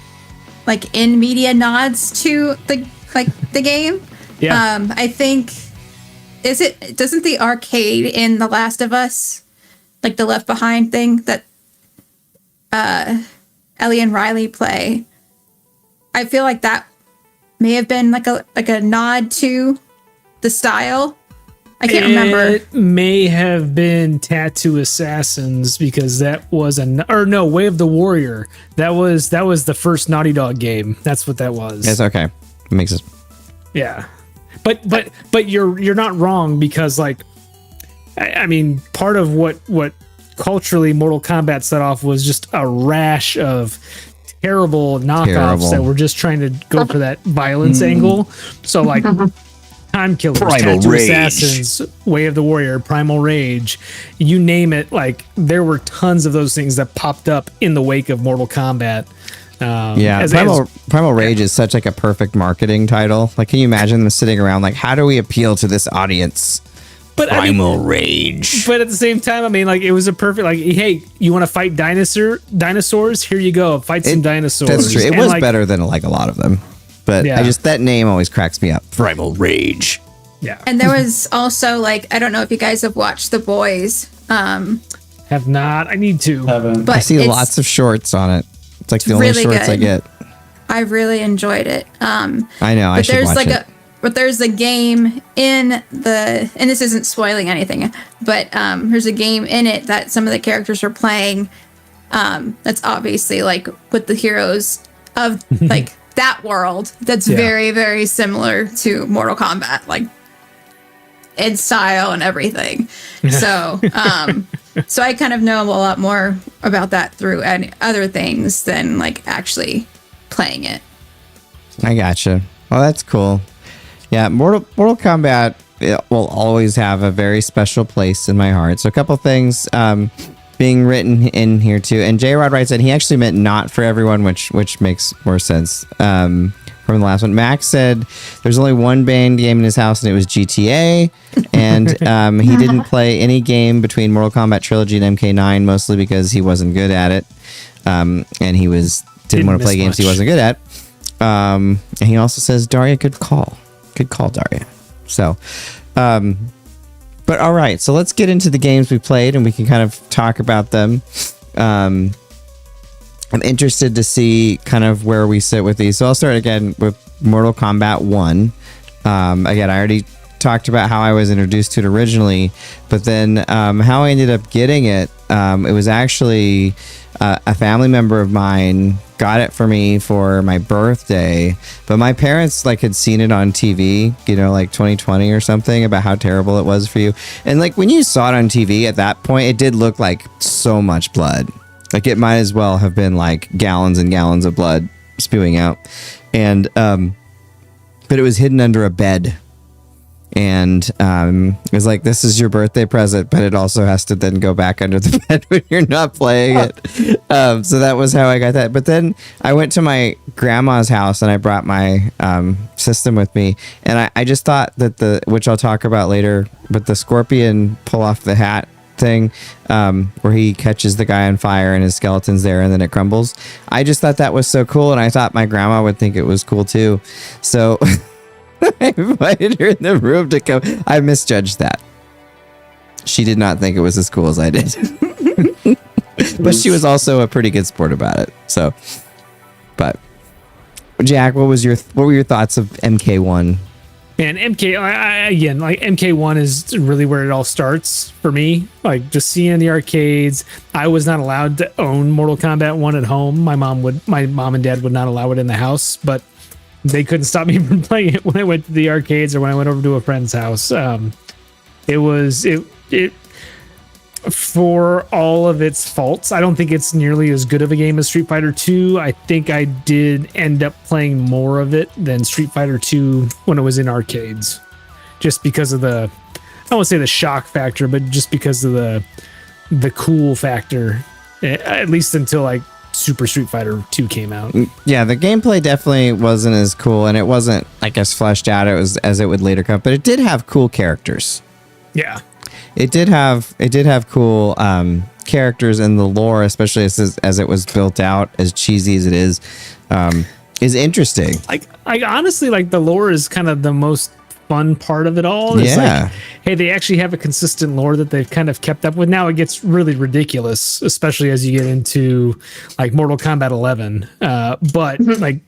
like in media nods to the game. Yeah. I think doesn't the arcade in The Last of Us, like the Left Behind thing that Ellie and Riley play, I feel like that may have been like a nod to the style. I can't remember. It may have been Tattoo Assassins because that was Way of the Warrior. That was the first Naughty Dog game. That's what that was. It's okay. It makes sense. Yeah. But you're not wrong because like I mean part of what culturally Mortal Kombat set off was just a rash of terrible knockoffs that were just trying to go for that violence angle. So like Time Killers, Primal Tattoo Rage. Assassins, Way of the Warrior, Primal Rage, you name it, like there were tons of those things that popped up in the wake of Mortal Kombat. Primal Rage is such like a perfect marketing title. Like, can you imagine them sitting around like, how do we appeal to this audience? But Primal Rage. But at the same time, I mean, like it was a perfect like, hey, you want to fight dinosaurs? Here you go, fight some dinosaurs. That's true. It And was like, better than like a lot of them. But Yeah. that name always cracks me up. Primal Rage. Yeah. And there was also like, I don't know if you guys have watched The Boys. Have not. I need to. Haven't. But I see it's lots of shorts on it. It's like the only really shorts I good. get. I really enjoyed it. I know. I should watch it. But there's a game in and this isn't spoiling anything, but there's a game in it that some of the characters are playing. That's obviously like with the heroes of like that world. That's very, very similar to Mortal Kombat, like in style and everything. So, so I kind of know a lot more about that through other things than like actually playing it. I gotcha. Oh, that's cool. Yeah, Mortal Kombat will always have a very special place in my heart. So a couple things being written in here too. And J-Rod writes that he actually meant not for everyone, which makes more sense from the last one. Max said there's only one banned game in his house, and it was GTA. And he didn't play any game between Mortal Kombat Trilogy and MK9, mostly because he wasn't good at it. And he didn't want to play games he wasn't good at. And he also says, Daria, good call. Good call, Daria. So, but all right, so let's get into the games we played and we can kind of talk about them. I'm interested to see kind of where we sit with these. So I'll start again with Mortal Kombat 1. Again, I already talked about how I was introduced to it originally, but then how I ended up getting it. It was actually a family member of mine got it for me for my birthday, but my parents like had seen it on TV, like 2020 or something, about how terrible it was for you. And like when you saw it on TV at that point, it did look like so much blood. Like it might as well have been like gallons and gallons of blood spewing out. And but it was hidden under a bed. And it was like, this is your birthday present, but it also has to then go back under the bed when you're not playing it. So that was how I got that. But then I went to my grandma's house and I brought my system with me. And I just thought that which I'll talk about later, but the scorpion pull off the hat thing, where he catches the guy on fire and his skeleton's there and then it crumbles. I just thought that was so cool. And I thought my grandma would think it was cool too. So... I invited her in the room to come. I misjudged that. She did not think it was as cool as I did. But she was also a pretty good sport about it. So, but Jack, what were your thoughts of MK1? Man, again, like MK1 is really where it all starts for me. Like just seeing the arcades. I was not allowed to own Mortal Kombat 1 at home. My mom and dad would not allow it in the house, but they couldn't stop me from playing it when I went to the arcades or when I went over to a friend's house. It for all of its faults, I don't think it's nearly as good of a game as Street Fighter 2. I think I did end up playing more of it than Street Fighter 2 when it was in arcades, just because of I don't want to say the shock factor, but just because of the cool factor, at least until like Super Street Fighter 2 came out. Yeah, the gameplay definitely wasn't as cool, and it wasn't like as fleshed out as it would later come, but it did have cool characters. Yeah, it did have cool characters, in the lore, especially as it was built out, as cheesy as it is interesting. I honestly, like, the lore is kind of the most fun part of it all. It's like, hey, they actually have a consistent lore that they've kind of kept up with. Now it gets really ridiculous, especially as you get into like Mortal Kombat 11. But like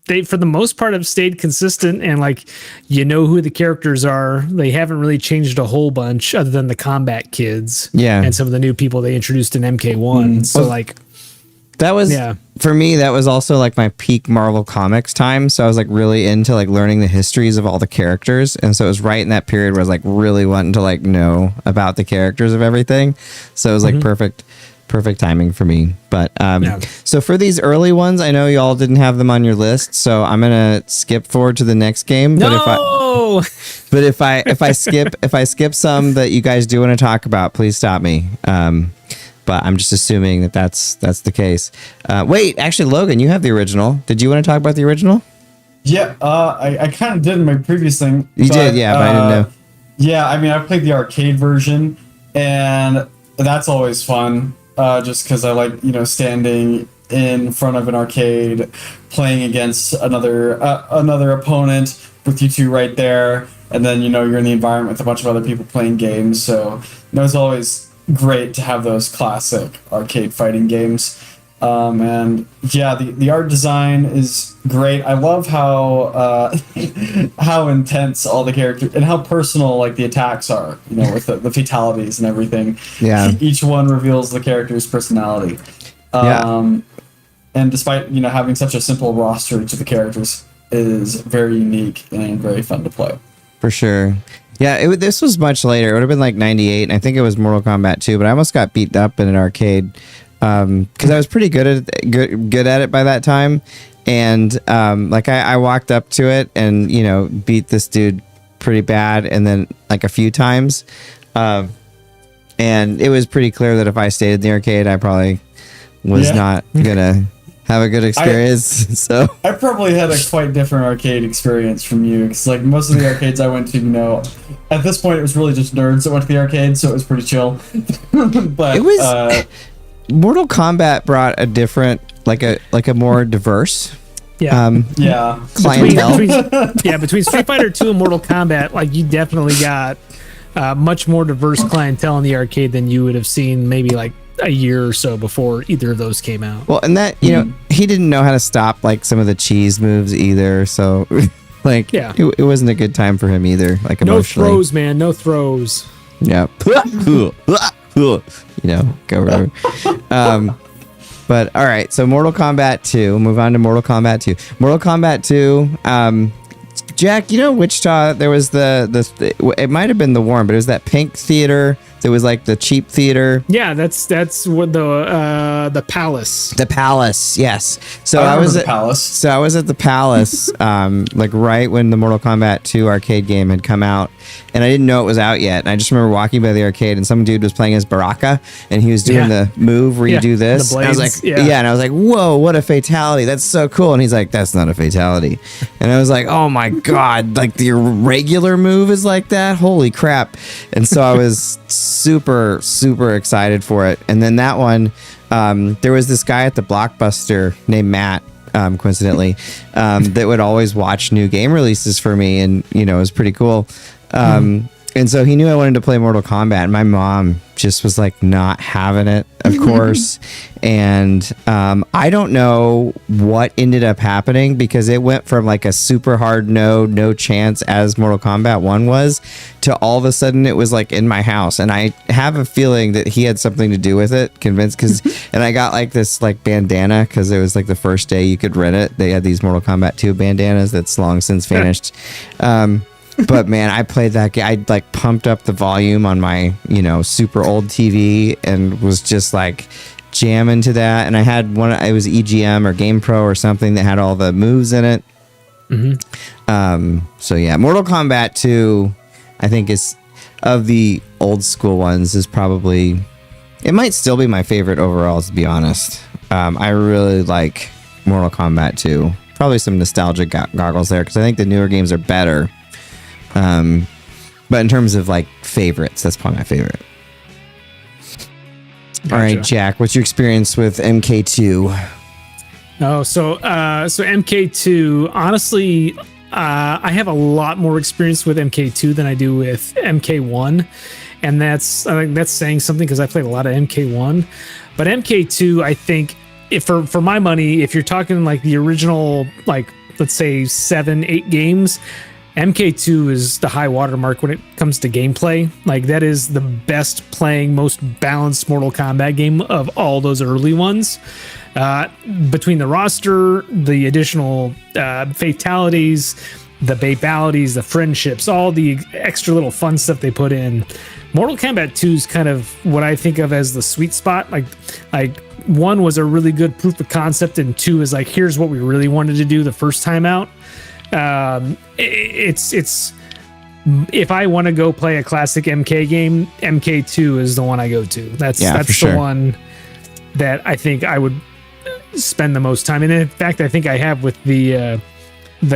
they, for the most part, have stayed consistent, and like, who the characters are. They haven't really changed a whole bunch other than the combat kids. Yeah. And some of the new people they introduced in MK1. So like, that was, for me, that was also like my peak Marvel Comics time. So I was like really into like learning the histories of all the characters. And so it was right in that period where I was like really wanting to like know about the characters of everything. So it was like perfect timing for me. But so for these early ones, I know y'all didn't have them on your list, so I'm gonna skip forward to the next game. But if I skip some that you guys do want to talk about, please stop me. But I'm just assuming that's the case. Wait, actually, Logan, you have the original. Did you want to talk about the original? Yeah, I kind of did in my previous thing. You did, yeah, but I didn't know. Yeah, I mean, I played the arcade version, and that's always fun. Just because I like, standing in front of an arcade, playing against another opponent with you two right there, and then you're in the environment with a bunch of other people playing games. So it's always great to have those classic arcade fighting games. And yeah, the art design is great. I love how how intense all the characters and how personal like the attacks are, with the fatalities and everything. Yeah. Each one reveals the character's personality. And despite, having such a simple roster, each of the characters is very unique and very fun to play. For sure. Yeah, this was much later. It would have been like 98, and I think it was Mortal Kombat 2, but I almost got beat up in an arcade because I was pretty good at it by that time. And like I walked up to it and beat this dude pretty bad, and then like a few times, and it was pretty clear that if I stayed in the arcade, I probably was not gonna have a good experience. So I probably had a quite different arcade experience from you, because like most of the arcades I went to, at this point it was really just nerds that went to the arcade, so it was pretty chill. But it was Mortal Kombat brought a different, like a more diverse clientele. Between Street Fighter 2 and Mortal Kombat, like you definitely got much more diverse clientele in the arcade than you would have seen maybe like a year or so before either of those came out. Well, and that he didn't know how to stop like some of the cheese moves either, so like it wasn't a good time for him either. Like emotionally. No throws, man. No throws. Yeah. Go over. But all right, so Mortal Kombat 2. We'll move on to Mortal Kombat 2. Mortal Kombat 2. Jack, Wichita, there was it might have been the Warren, but it was that pink theater. There was like the cheap theater. Yeah, that's what the Palace. The Palace, yes. So I was at the Palace. So I was at the Palace, like right when the Mortal Kombat 2 arcade game had come out, and I didn't know it was out yet. And I just remember walking by the arcade, and some dude was playing as Baraka, and he was doing the move where you do this. The and I was like, and I was like, whoa, what a fatality! That's so cool. And he's like, that's not a fatality. And I was like, oh my god, like the regular move is like that. Holy crap! And so I was super excited for it. And then that one, there was this guy at the Blockbuster named Matt, coincidentally, that would always watch new game releases for me, and it was pretty cool. And so he knew I wanted to play Mortal Kombat, and my mom just was like not having it, of course. And I don't know what ended up happening, because it went from like a super hard no chance as Mortal Kombat 1 was, to all of a sudden it was like in my house. And I have a feeling that he had something to do with it, convinced, and I got like this like bandana, because it was like the first day you could rent it. They had these Mortal Kombat 2 bandanas that's long since vanished. But man, I played that game. I like pumped up the volume on my, super old TV, and was just like jamming to that. And I had one, it was EGM or Game Pro or something that had all the moves in it. So yeah, Mortal Kombat 2, I think is, of the old school ones, is probably, it might still be my favorite overall, to be honest. I really like Mortal Kombat 2. Probably some nostalgic goggles there, because I think the newer games are better. But in terms of like favorites, that's probably my favorite. Gotcha. All right, Jack, what's your experience with MK2? Oh, so MK2, honestly, I have a lot more experience with MK2 than I do with MK1. And I think that's saying something, because I played a lot of MK1. But MK2, I think, for my money, if you're talking like the original, like, let's say 7-8 games, MK2 is the high watermark when it comes to gameplay. Like, that is the best playing, most balanced Mortal Kombat game of all those early ones. Between the roster, the additional fatalities, the babalities, the friendships, all the extra little fun stuff they put in, Mortal Kombat 2 is kind of what I think of as the sweet spot. Like 1 was a really good proof of concept, and 2 is like, here's what we really wanted to do the first time out. It's if I want to go play a classic MK game, MK2 is the one I go to. That's the one that I think I would spend the most time. And in fact, I think I have with the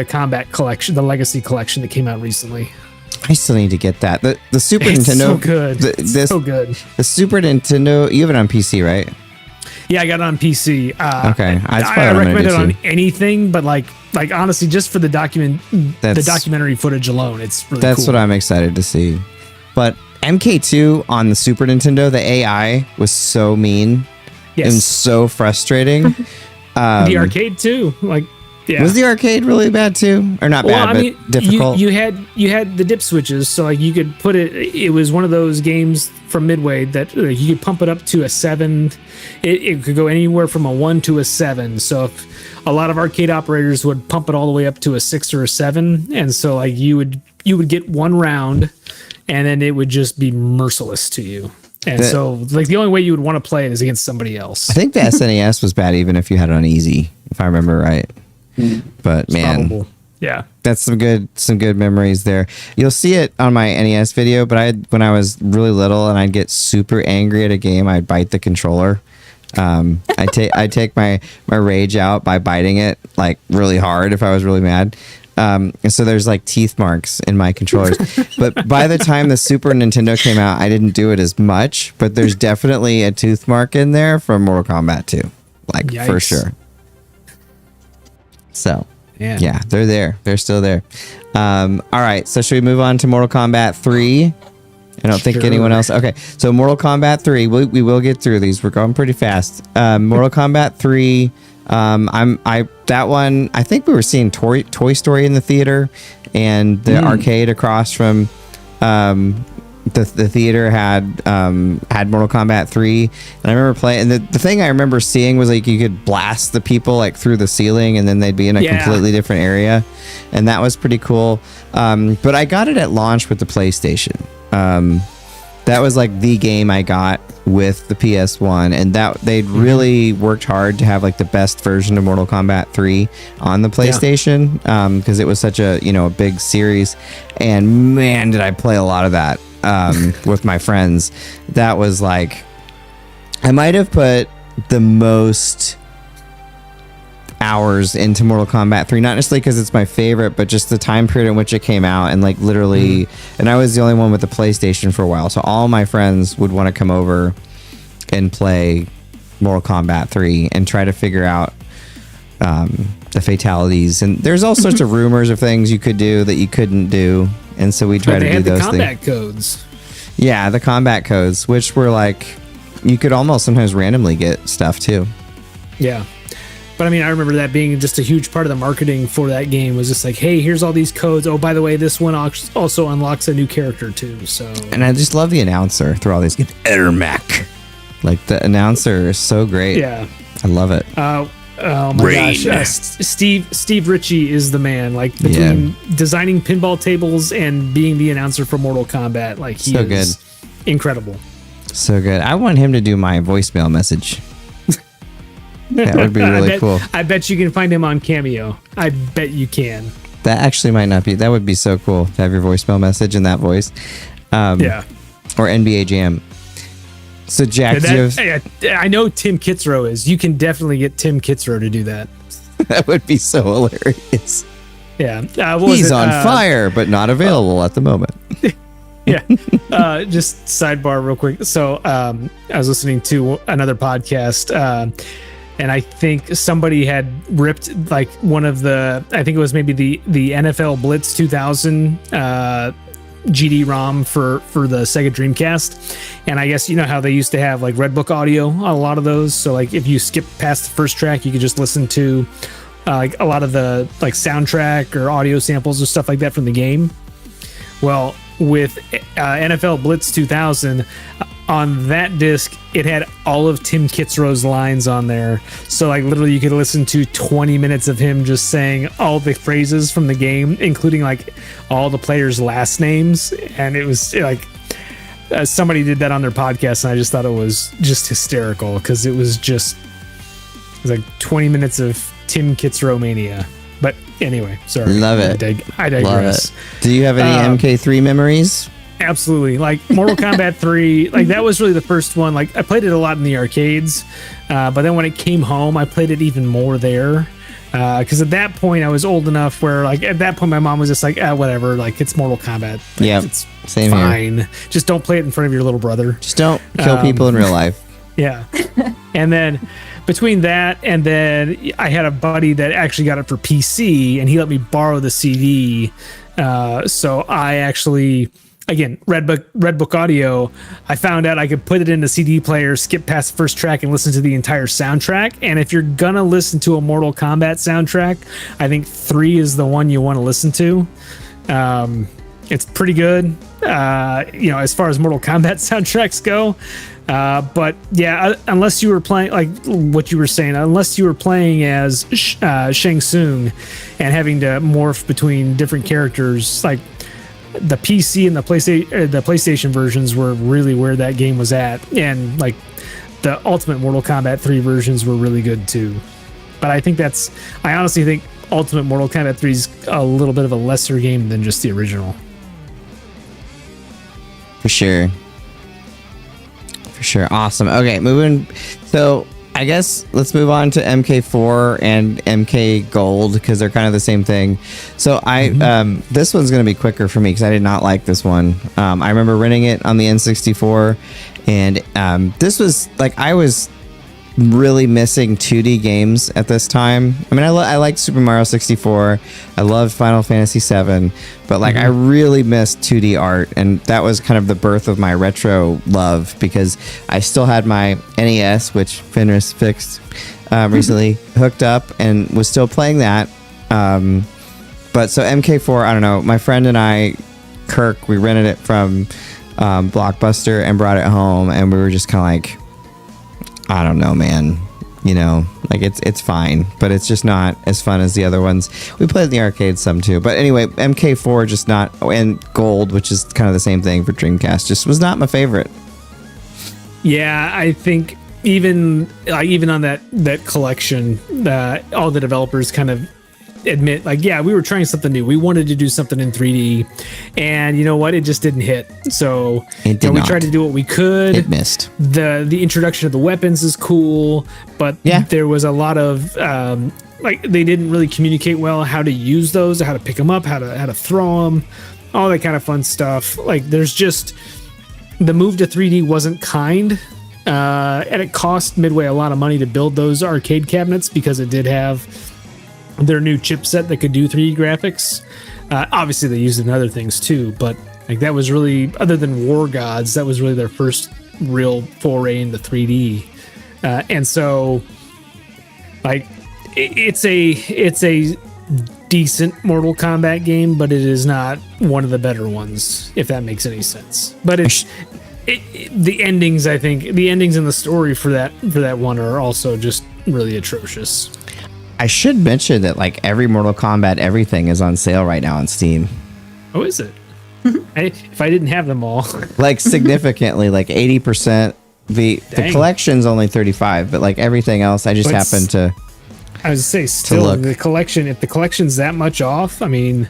Combat Collection, the Legacy Collection that came out recently. I still need to get that. The Super it's Nintendo. So good. So good. The Super Nintendo. You have it on PC, right? Yeah, I got it on PC. Okay, I recommend it on anything, but like honestly, just for the documentary footage alone, it's really that's cool. What I'm excited to see. But MK2 on the Super Nintendo, the AI was so mean and so frustrating. The arcade too, like. Yeah. Was the arcade really bad too, or not bad, but difficult? You had the dip switches, so like you could put it. It was one of those games from Midway that you could pump it up to a 7. It could go anywhere from a 1 to a 7. So if a lot of arcade operators would pump it all the way up to a 6 or a 7, and so like you would get one round, and then it would just be merciless to you. And so like the only way you would want to play it is against somebody else. I think the SNES was bad, even if you had it on easy, if I remember right. But man, Probable. Yeah. that's some good memories there. You'll see it on my NES video, but when I was really little and I'd get super angry at a game, I'd bite the controller. I take my rage out by biting it like really hard if I was really mad. And so there's like teeth marks in my controllers. But by the time the Super Nintendo came out, I didn't do it as much, but there's definitely a tooth mark in there from Mortal Kombat 2. Like Yikes. for sure. So Yeah. they're there. They're still there. All right. So should we move on to Mortal Kombat 3? I don't think Sure. anyone else. Okay. So Mortal Kombat 3, we will get through these. We're going pretty fast. Mortal Kombat 3. That one, I think we were seeing Toy Story in the theater, and the arcade across from the theater had Mortal Kombat 3, and I remember playing. And the thing I remember seeing was like you could blast the people like through the ceiling, and then they'd be in a completely different area, and that was pretty cool. But I got it at launch with the PlayStation. That was like the game I got with the PS1, and that they'd really worked hard to have like the best version of Mortal Kombat 3 on the PlayStation, because it was such a a big series, and man, did I play a lot of that with my friends. That was like, I might have put the most hours into Mortal Kombat 3, not necessarily because it's my favorite, but just the time period in which it came out, and like literally, and I was the only one with the PlayStation for a while, so all my friends would want to come over and play Mortal Kombat 3 and try to figure out the fatalities, and there's all sorts of rumors of things you could do that you couldn't do, and so we try to do those things. They had the combat codes. Yeah, the combat codes, which were like, you could almost sometimes randomly get stuff too. Yeah. But I mean, I remember that being just a huge part of the marketing for that game, was just like, hey, here's all these codes. Oh, by the way, this one also unlocks a new character too. So, and I just love the announcer through all these games. Ermac. Like the announcer is so great. Yeah. I love it. Oh my gosh. Steve Ritchie is the man. Like between designing pinball tables and being the announcer for Mortal Kombat, like he is incredible. So good. I want him to do my voicemail message. That would be really cool. I bet you can find him on Cameo. I bet you can. That actually might not be. That would be so cool to have your voicemail message in that voice. Yeah. Or NBA Jam. So Jack, I know Tim Kitzrow is. You can definitely get Tim Kitzrow to do that. That would be so hilarious. Yeah. He's on fire, but not available at the moment. Yeah. Just sidebar real quick. So I was listening to another podcast, and I think somebody had ripped like one of the, I think it was maybe the NFL Blitz 2000 GD-ROM for the Sega Dreamcast. And I guess you know how they used to have like Red Book audio on a lot of those. So like if you skip past the first track, you could just listen to like a lot of the like soundtrack or audio samples or stuff like that from the game. Well, with NFL Blitz 2000, on that disc, it had all of Tim Kitzrow's lines on there. So like literally you could listen to 20 minutes of him just saying all the phrases from the game, including like all the players' last names. And it was like, somebody did that on their podcast, and I just thought it was just hysterical, because it was like 20 minutes of Tim Kitzrow mania. But anyway, sorry. Love it. I digress. Love it. Do you have any MK3 memories? Absolutely. Like Mortal Kombat 3, like that was really the first one. Like I played it a lot in the arcades, but then when it came home, I played it even more there. Because at that point I was old enough where like at that point my mom was just like, whatever, like it's Mortal Kombat. Like, yeah, it's same fine. Here. Just don't play it in front of your little brother. Just don't kill people in real life. Yeah. And then between that and then I had a buddy that actually got it for PC, and he let me borrow the CD. So I actually, again, Red Book audio, I found out I could put it in the CD player, skip past the first track, and listen to the entire soundtrack. And if you're gonna listen to a Mortal Kombat soundtrack, I think 3 is the one you want to listen to. It's pretty good, as far as Mortal Kombat soundtracks go. But yeah, unless you were playing, like what you were saying, unless you were playing as Shang Tsung and having to morph between different characters, like the PC and the PlayStation versions were really where that game was at, and like the Ultimate Mortal Kombat 3 versions were really good too. But I honestly think Ultimate Mortal Kombat 3 is a little bit of a lesser game than just the original. For sure. For sure. Awesome. Okay, moving. So I guess let's move on to MK4 and MK Gold because they're kind of the same thing. So this one's going to be quicker for me because I did not like this one. I remember renting it on the N64, and this was like I was really missing 2D games at this time. I mean, I liked Super Mario 64. I loved Final Fantasy 7, but like I really missed 2D art, and that was kind of the birth of my retro love because I still had my NES, which Fenris fixed recently, hooked up and was still playing that. But so MK4, I don't know. My friend and I, Kirk, we rented it from Blockbuster and brought it home, and we were just kind of like, I don't know, man. You know, like it's fine, but it's just not as fun as the other ones. We played in the arcade some too, but anyway, MK4 just not, and Gold, which is kind of the same thing for Dreamcast, just was not my favorite. Yeah, I think even on that collection, all the developers kind of admit, like, yeah, we were trying something new. We wanted to do something in 3D, and you know what? It just didn't hit. So we tried to do what we could. It missed. The introduction of the weapons is cool, but there was a lot of like they didn't really communicate well how to use those, how to pick them up, how to throw them, all that kind of fun stuff. Like there's just the move to 3D wasn't kind. And it cost Midway a lot of money to build those arcade cabinets because it did have their new chipset that could do 3D graphics. Obviously, they used it in other things too, but like that was really, other than War Gods, that was really their first real foray into 3D. And so, like, it's a decent Mortal Kombat game, but it is not one of the better ones, if that makes any sense. But the endings, I think, the endings in the story for that one are also just really atrocious. I should mention that like every Mortal Kombat everything is on sale right now on Steam. Oh, is it? If I didn't have them all, like significantly, like 80%. The collection's only 35, but like everything else, I just happened to. I was to say, still the collection. If the collection's that much off, I mean,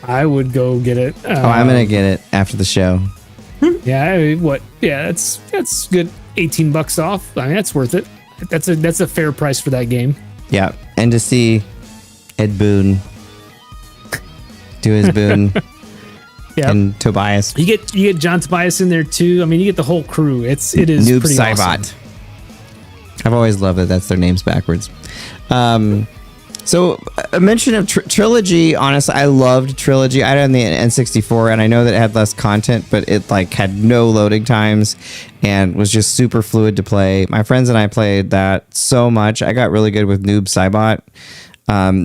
I would go get it. I'm gonna get it after the show. Yeah, that's good. $18 off. I mean, that's worth it. That's a fair price for that game. Yeah, and to see Ed Boon do his Boon, and Tobias. You get John Tobias in there too. I mean, you get the whole crew. It is Noob pretty Saibot. awesome. I've always loved that that's their names backwards. So a mention of Trilogy. Honestly, I loved Trilogy. I had it on the N64, and I know that it had less content, but it like had no loading times and was just super fluid to play. My friends and I played that so much. I got really good with Noob Saibot,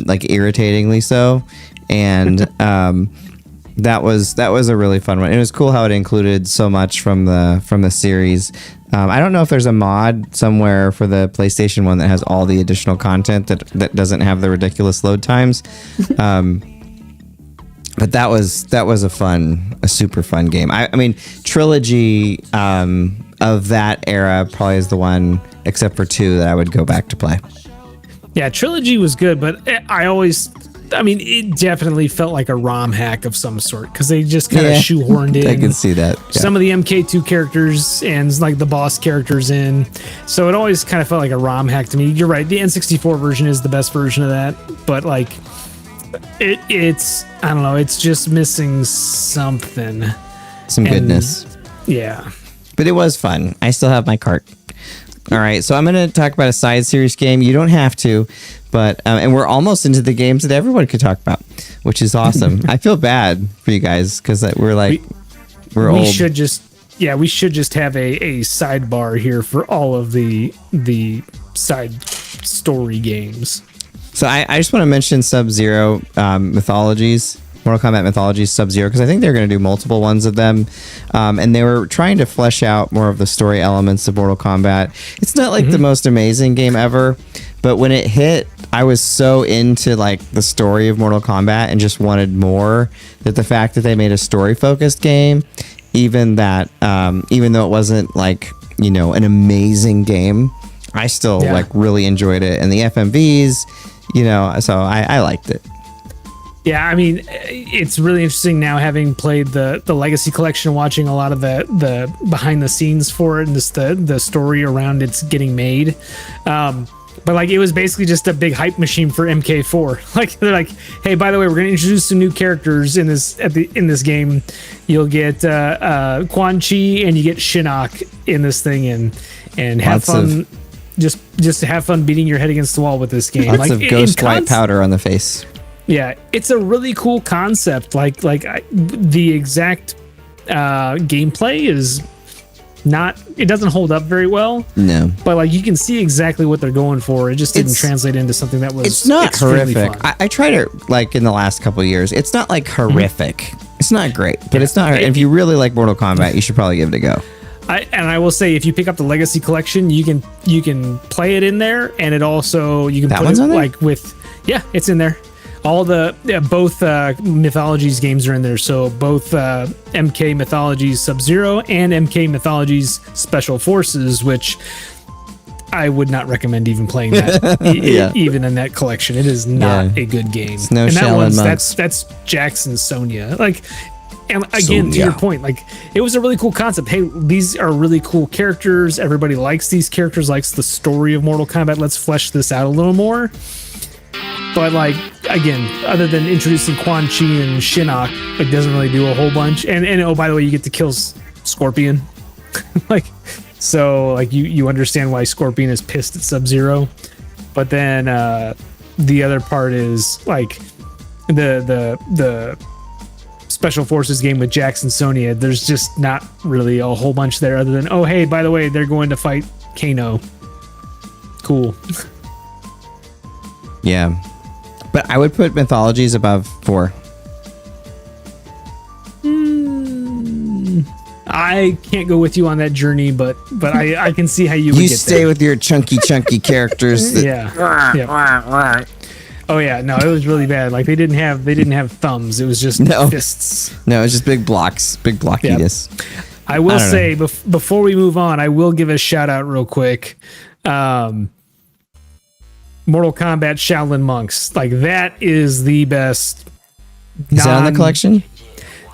like irritatingly so, and that was a really fun one. It was cool how it included so much from the series. I don't know if there's a mod somewhere for the PlayStation 1 that has all the additional content that doesn't have the ridiculous load times. But that was a super fun game. I mean, Trilogy of that era probably is the one, except for 2, that I would go back to play. Yeah, Trilogy was good, but it definitely felt like a ROM hack of some sort because they just kind of shoehorned in. I can see that. Yeah. Some of the MK2 characters and like the boss characters in. So it always kind of felt like a ROM hack to me. You're right. The N64 version is the best version of that. But like, it's, I don't know, it's just missing something. Some goodness. Yeah. But it was fun. I still have my cart. All right, so I'm going to talk about a side series game. You don't have to, but and we're almost into the games that everyone could talk about, which is awesome. I feel bad for you guys because we're old. We should just have a sidebar here for all of the side story games. So I just want to mention Sub-Zero Mythologies. Mortal Kombat Mythologies Sub-Zero, because I think they're going to do multiple ones of them, and they were trying to flesh out more of the story elements of Mortal Kombat. It's not like the most amazing game ever, but when it hit, I was so into like the story of Mortal Kombat and just wanted more, that the fact that they made a story-focused game, even though it wasn't like, you know, an amazing game, I still like really enjoyed it. And the FMVs, So I liked it. Yeah, I mean, it's really interesting now having played the Legacy Collection, watching a lot of the behind the scenes for it and just the story around it's getting made. But like, it was basically just a big hype machine for MK4. Like, they're like, hey, by the way, we're going to introduce some new characters in this game. You'll get Quan Chi and you get Shinnok in this thing, and have fun. Just have fun beating your head against the wall with this game. Lots of ghost white powder on the face. Yeah, it's a really cool concept. The exact gameplay is not. It doesn't hold up very well. No, but like, you can see exactly what they're going for. It just didn't translate into something that was. It's not horrific. Fun. I tried it like in the last couple of years. It's not like horrific. It's not great, but it's not. If you really like Mortal Kombat, you should probably give it a go. I will say, if you pick up the Legacy Collection, you can play it in there, and it also you can that put one's it on there? like with it's in there. All both Mythologies games are in there. So both MK Mythologies Sub-Zero and MK Mythologies Special Forces, which I would not recommend even playing that, even in that collection. It is not a good game. It's no and that Shaolin one's monks. that's Jax and Sonya. Like, and again, to your point, like, it was a really cool concept. Hey, these are really cool characters. Everybody likes these characters, likes the story of Mortal Kombat. Let's flesh this out a little more. But like, again, other than introducing Quan Chi and Shinnok, it doesn't really do a whole bunch. And oh, by the way, you get to kill Scorpion. Like, so like, you understand why Scorpion is pissed at Sub-Zero. But then the other part is like the Special Forces game with Jax and Sonya. There's just not really a whole bunch there, other than, oh, hey, by the way, they're going to fight Kano. Cool. Yeah. But I would put Mythologies above 4. I can't go with you on that journey, but I can see how you would You get stay there. with your chunky characters. Yeah. Oh yeah, no, it was really bad. Like, they didn't have thumbs. It was just fists. No, it's just big blocks, big blockiness. I will say, before we move on, I will give a shout out real quick. Mortal Kombat Shaolin Monks. Like, that is the best. Is that on the collection?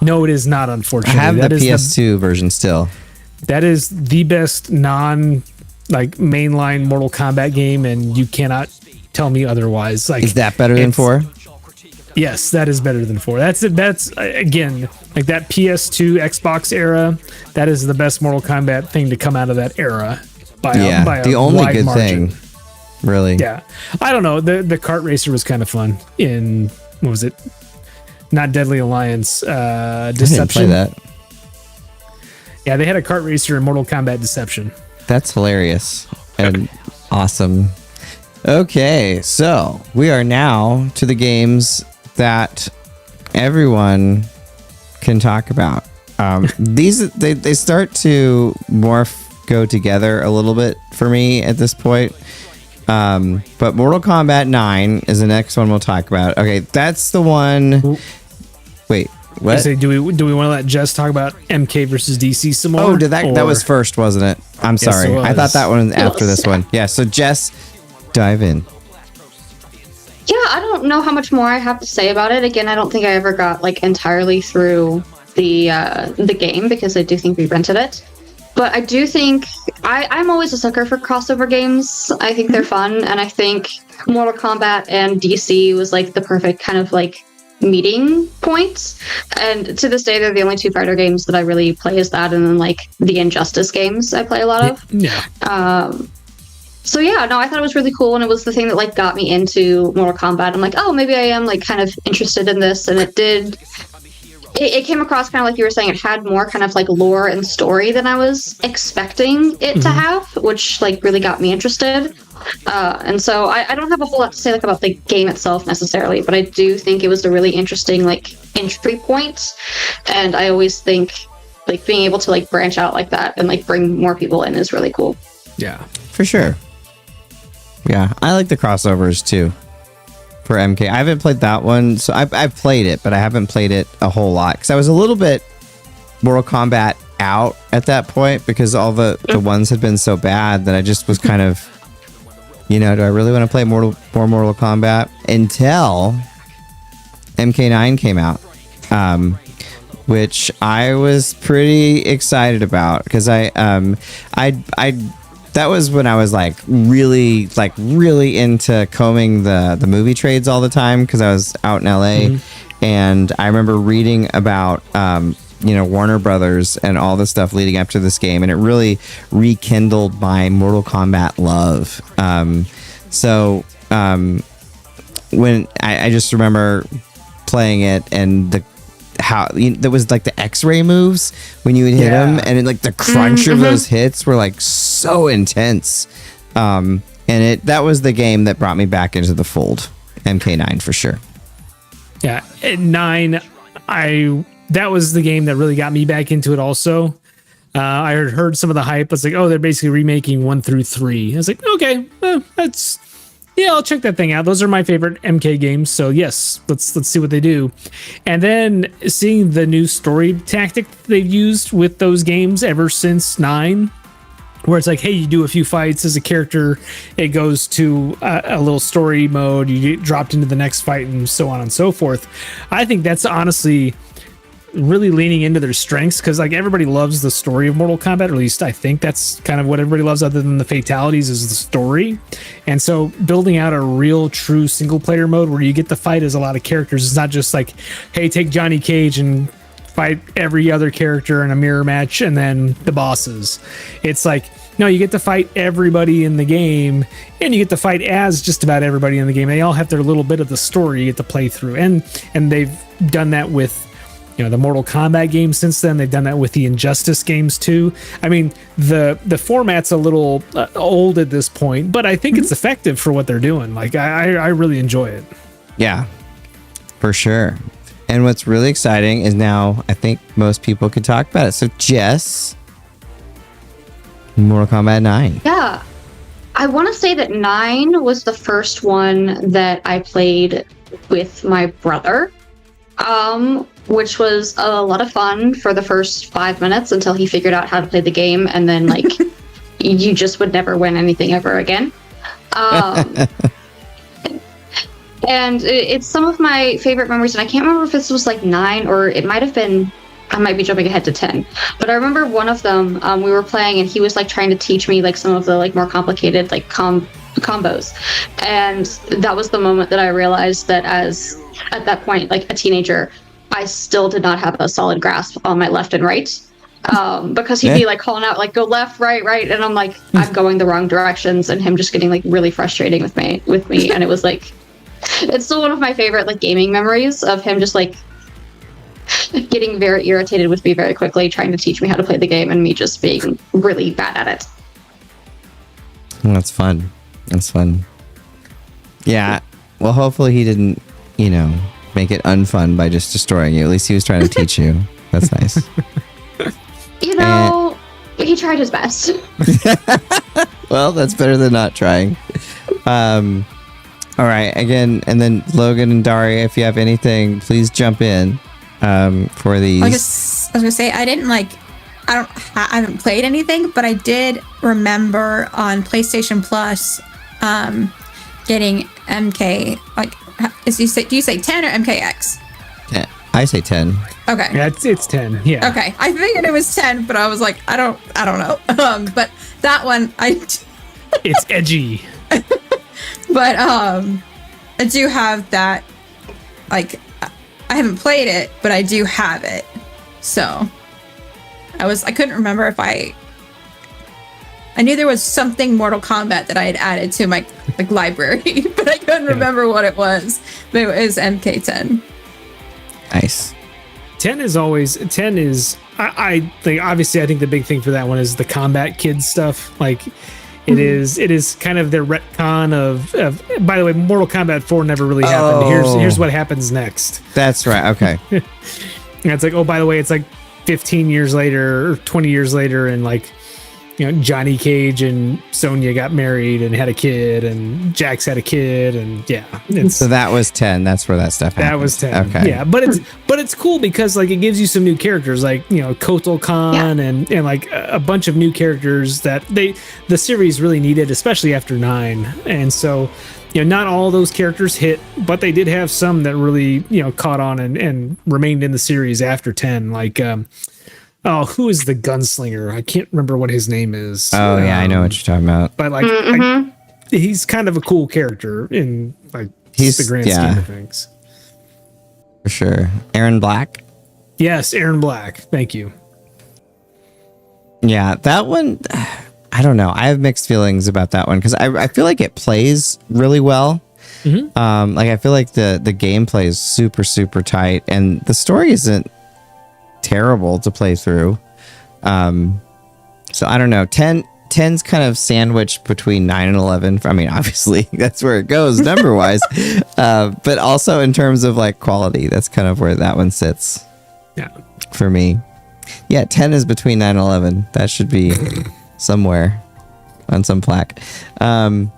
No, it is not, unfortunately. I have the PS2 version still. That is the best mainline Mortal Kombat game, and you cannot tell me otherwise. Like, is that better than 4? Yes, that is better than 4. That's again, like, that PS2 Xbox era. That is the best Mortal Kombat thing to come out of that era. By the only wide good margin. thing. Really? Yeah. I don't know. The kart racer was kind of fun in, what was it? Not Deadly Alliance, Deception. I didn't play that. Yeah, they had a kart racer in Mortal Kombat Deception. That's hilarious and awesome. Okay, so we are now to the games that everyone can talk about. These they start to go together a little bit for me at this point. But Mortal Kombat 9 is the next one we'll talk about. Okay, that's the one. Wait, what? I say, do we want to let Jess talk about MK versus DC some more? Oh, that was first, wasn't it? I'm sorry. I thought that one was after this one. Yeah, so Jess, dive in. Yeah, I don't know how much more I have to say about it. Again, I don't think I ever got like entirely through the game, because I do think we rented it. But I do think I'm always a sucker for crossover games. I think they're fun, and I think Mortal Kombat and DC was like the perfect kind of like meeting point. And to this day, they're the only two fighter games that I really play is that, and then like the Injustice games I play a lot of. Yeah. So yeah, no, I thought it was really cool, and it was the thing that like got me into Mortal Kombat. I'm like, oh, maybe I am like kind of interested in this, and it did. It came across kind of like you were saying, it had more kind of like lore and story than I was expecting it to have, which like really got me interested. And so I don't have a whole lot to say like about the game itself necessarily, but I do think it was a really interesting like entry point. And I always think like being able to like branch out like that and like bring more people in is really cool. Yeah, for sure. Yeah, I like the crossovers too. For MK, I haven't played that one, so I've played it, but I haven't played it a whole lot because I was a little bit Mortal Kombat out at that point because all the ones had been so bad that I just was kind of, do I really want to play more Mortal Kombat? Until MK9 came out, which I was pretty excited about because that was when I was really into combing the movie trades all the time because I was out in LA, and I remember reading about Warner Brothers and all the stuff leading up to this game, and it really rekindled my Mortal Kombat love. When I just remember playing it and there was the X-ray moves when you would hit them, and the crunch of those hits were so intense. And that was the game that brought me back into the fold. MK9 for sure. Yeah, at 9, that was the game that really got me back into it also. I had heard some of the hype. I was like, oh, they're basically remaking 1 through 3. I was like, okay, I'll check that thing out. Those are my favorite MK games. So yes, let's see what they do. And then seeing the new story tactic they've used with those games ever since 9, where it's hey, you do a few fights as a character, it goes to a little story mode, you get dropped into the next fight, and so on and so forth. I think that's honestly really leaning into their strengths because everybody loves the story of Mortal Kombat, or at least I think that's kind of what everybody loves other than the fatalities is the story. And so building out a real true single player mode where you get to fight as a lot of characters, it's not just hey, take Johnny Cage and fight every other character in a mirror match and then the bosses. It's no, you get to fight everybody in the game, and you get to fight as just about everybody in the game. They all have their little bit of the story you get to play through, and they've done that with the Mortal Kombat games since then. They've done that with the Injustice games too. I mean, the format's a little old at this point, but I think it's effective for what they're doing. I really enjoy it. Yeah, for sure. And what's really exciting is now I think most people can talk about it. So Jess, Mortal Kombat 9. Yeah. I want to say that 9 was the first one that I played with my brother. Which was a lot of fun for the first 5 minutes until he figured out how to play the game, and then you just would never win anything ever again. And it's some of my favorite memories, and I can't remember if this was 9 or it might have been, I might be jumping ahead to 10, but I remember one of them, we were playing and he was trying to teach me some of the more complicated combos, and that was the moment that I realized that at that point, a teenager, I still did not have a solid grasp on my left and right, because he'd be calling out go left, right, and I'm I'm going the wrong directions, and him just getting really frustrating with me, and it was it's still one of my favorite gaming memories of him just getting very irritated with me very quickly, trying to teach me how to play the game, and me just being really bad at it. That's fun. Yeah. Well, hopefully he didn't, make it unfun by just destroying you. At least he was trying to teach you. That's nice. He tried his best. Well, that's better than not trying. All right. Again, and then Logan and Daria, if you have anything, please jump in for these. I was gonna say I haven't played anything, but I did remember on PlayStation Plus getting MK. Do you say 10 or MKX? Yeah, I say 10. Okay. Yeah, it's 10. Yeah. Okay. I figured it was 10, but I was I don't know. But that one It's edgy. But I do have that. I haven't played it, but I do have it. So I couldn't remember if I knew there was something Mortal Kombat that I had added to my library, but I couldn't remember what it was. But it was MK10. Nice. 10 is I think obviously I think the big thing for that one is the Combat Kids stuff. It is kind of their retcon of by the way, Mortal Kombat 4 never really happened. Here's what happens next. That's right. Okay. And it's oh, by the way, it's 15 years later or 20 years later, and Johnny Cage and Sonya got married and had a kid, and Jax had a kid, and so that was 10. That's where that stuff happened. That was 10. Okay. Yeah, but it's cool because like it gives you some new characters, like Kotal Khan and like a bunch of new characters that the series really needed, especially after 9. And so not all those characters hit, but they did have some that really caught on and remained in the series after 10. Like who is the gunslinger? I can't remember what his name is. Oh yeah, I know what you're talking about. But like he's kind of a cool character in like the grand scheme of things. For sure. Aaron Black? Yes, Aaron Black. Thank you. Yeah, that one, I don't know. I have mixed feelings about that one because I feel like it plays really well. Like I feel like the gameplay is super, super tight and the story isn't terrible to play through. So I don't know. 10's kind of sandwiched between 9 and 11. I mean, obviously that's where it goes number wise, but also in terms of like quality, that's kind of where that one sits. Yeah, for me. Yeah, 10 is between 9 and 11. That should be somewhere on some plaque. All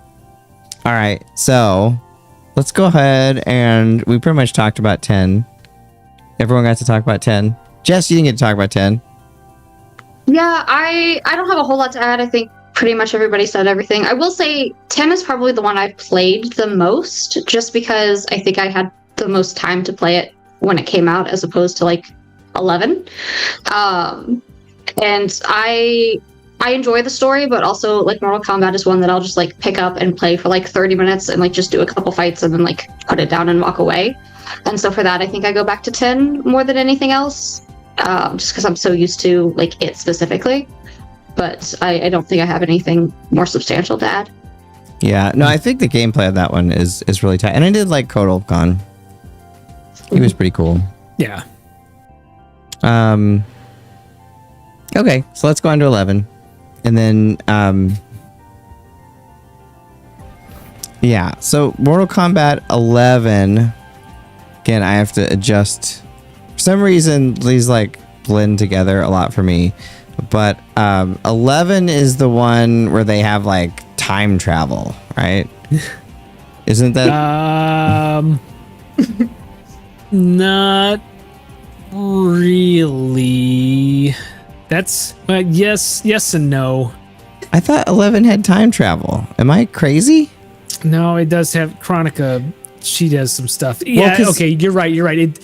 right, so let's go ahead and we pretty much talked about 10. Everyone got to talk about 10. Jess, you didn't get to talk about 10. Yeah, I don't have a whole lot to add. I think pretty much everybody said everything. I will say 10 is probably the one I've played the most, just because I think I had the most time to play it when it came out, as opposed to like 11. And I enjoy the story, but also like Mortal Kombat is one that I'll just like pick up and play for like 30 minutes and like just do a couple fights and then like put it down and walk away. And so for that, I think I go back to 10 more than anything else. Just because I'm so used to like it specifically, but I don't think I have anything more substantial to add. Yeah, no, I think the gameplay of that one is really tight, and I did like Kotal Khan. He was pretty cool. Yeah. Okay, so let's go on to 11, and then yeah. So Mortal Kombat 11. Again, I have to adjust. For some reason, these like blend together a lot for me. But 11 is the one where they have like time travel, right? Isn't that? Not really. That's yes and no. I thought 11 had time travel. Am I crazy? No, it does have Chronica. She does some stuff. Yeah, okay, you're right. It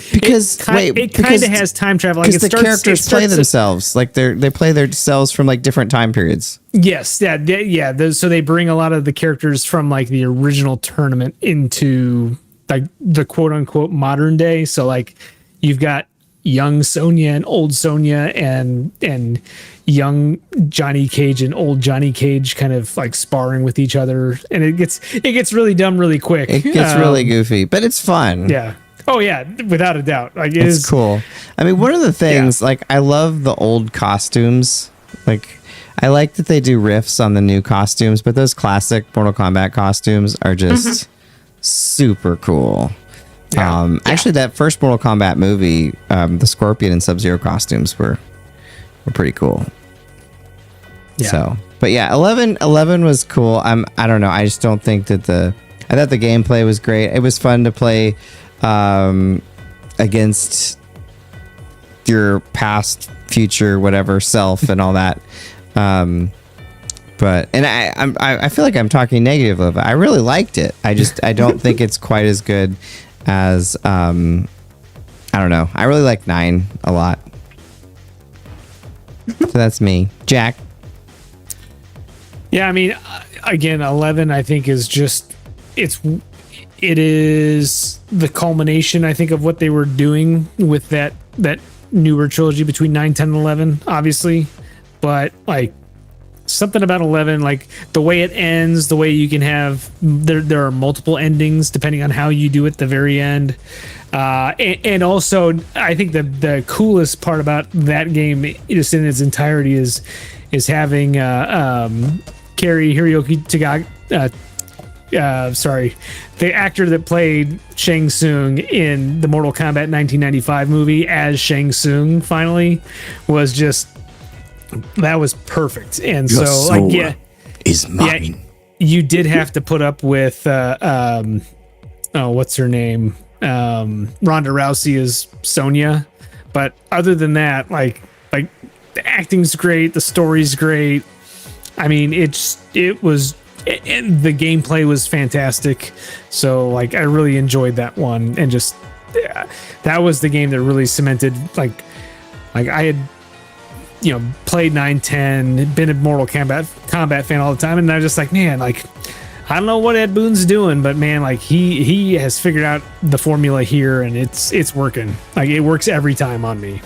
kind of has time travel. Like because the characters play themselves, like they play themselves from like different time periods. Yes, yeah. So they bring a lot of the characters from like the original tournament into like the quote unquote modern day. So like you've got young Sonya and old Sonya and young Johnny Cage and old Johnny Cage kind of like sparring with each other, and it gets really dumb really quick. It gets really goofy, but it's fun. Yeah. Oh yeah, without a doubt. Like it's cool. I mean, one of the things like I love the old costumes. Like I like that they do riffs on the new costumes, but those classic Mortal Kombat costumes are just super cool. Yeah. Actually, that first Mortal Kombat movie, the Scorpion and Sub-Zero costumes were pretty cool. Yeah. So, but yeah, 11 was cool. I don't know. I just don't think that I thought the gameplay was great. It was fun to play against your past, future, whatever self and all that. But I feel like I'm talking negative of it. I really liked it. I don't think it's quite as good as I don't know. I really like 9 a lot. So that's me. Jack. Yeah, I mean, again, 11 I think is just it is the culmination, I think, of what they were doing with that newer trilogy between 9, 10, and 11, obviously. But like something about 11, like the way it ends, the way you can have there are multiple endings depending on how you do it at the very end. And also I think the coolest part about that game just in its entirety is having Cary Hiroyuki Tagawa, the actor that played Shang Tsung in the Mortal Kombat 1995 movie as Shang Tsung finally was just That was perfect. And Your so, soul like, yeah, is mine. you did have to put up with, what's her name? Ronda Rousey is Sonya. But other than that, like the acting's great, the story's great. I mean, the gameplay was fantastic. So like, I really enjoyed that one, and just that was the game that really cemented like I had, played 9-10, been a Mortal Kombat fan all the time, and I was just like, man, like I don't know what Ed Boon's doing, but man, like he has figured out the formula here, and it's working. Like it works every time on me.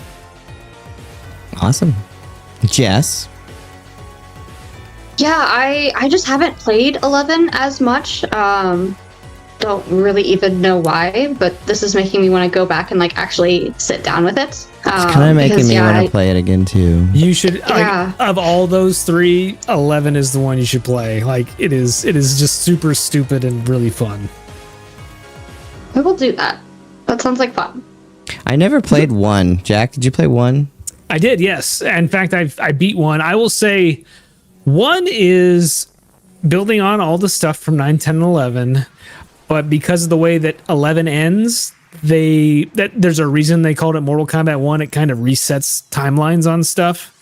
Awesome. Jess? Yeah, I just haven't played 11 as much. Don't really even know why, but this is making me want to go back and like actually sit down with it. It's kind of making me want to play it again too. You should, like, of all those three, 11 is the one you should play. Like it is just super stupid and really fun. We will do that. That sounds like fun. I never played 1. Jack, did you play 1? I did, yes. In fact, I beat 1. I will say 1 is building on all the stuff from 9, 10, and 11, but because of the way that 11 ends, there's a reason they called it Mortal Kombat 1. It kind of resets timelines on stuff,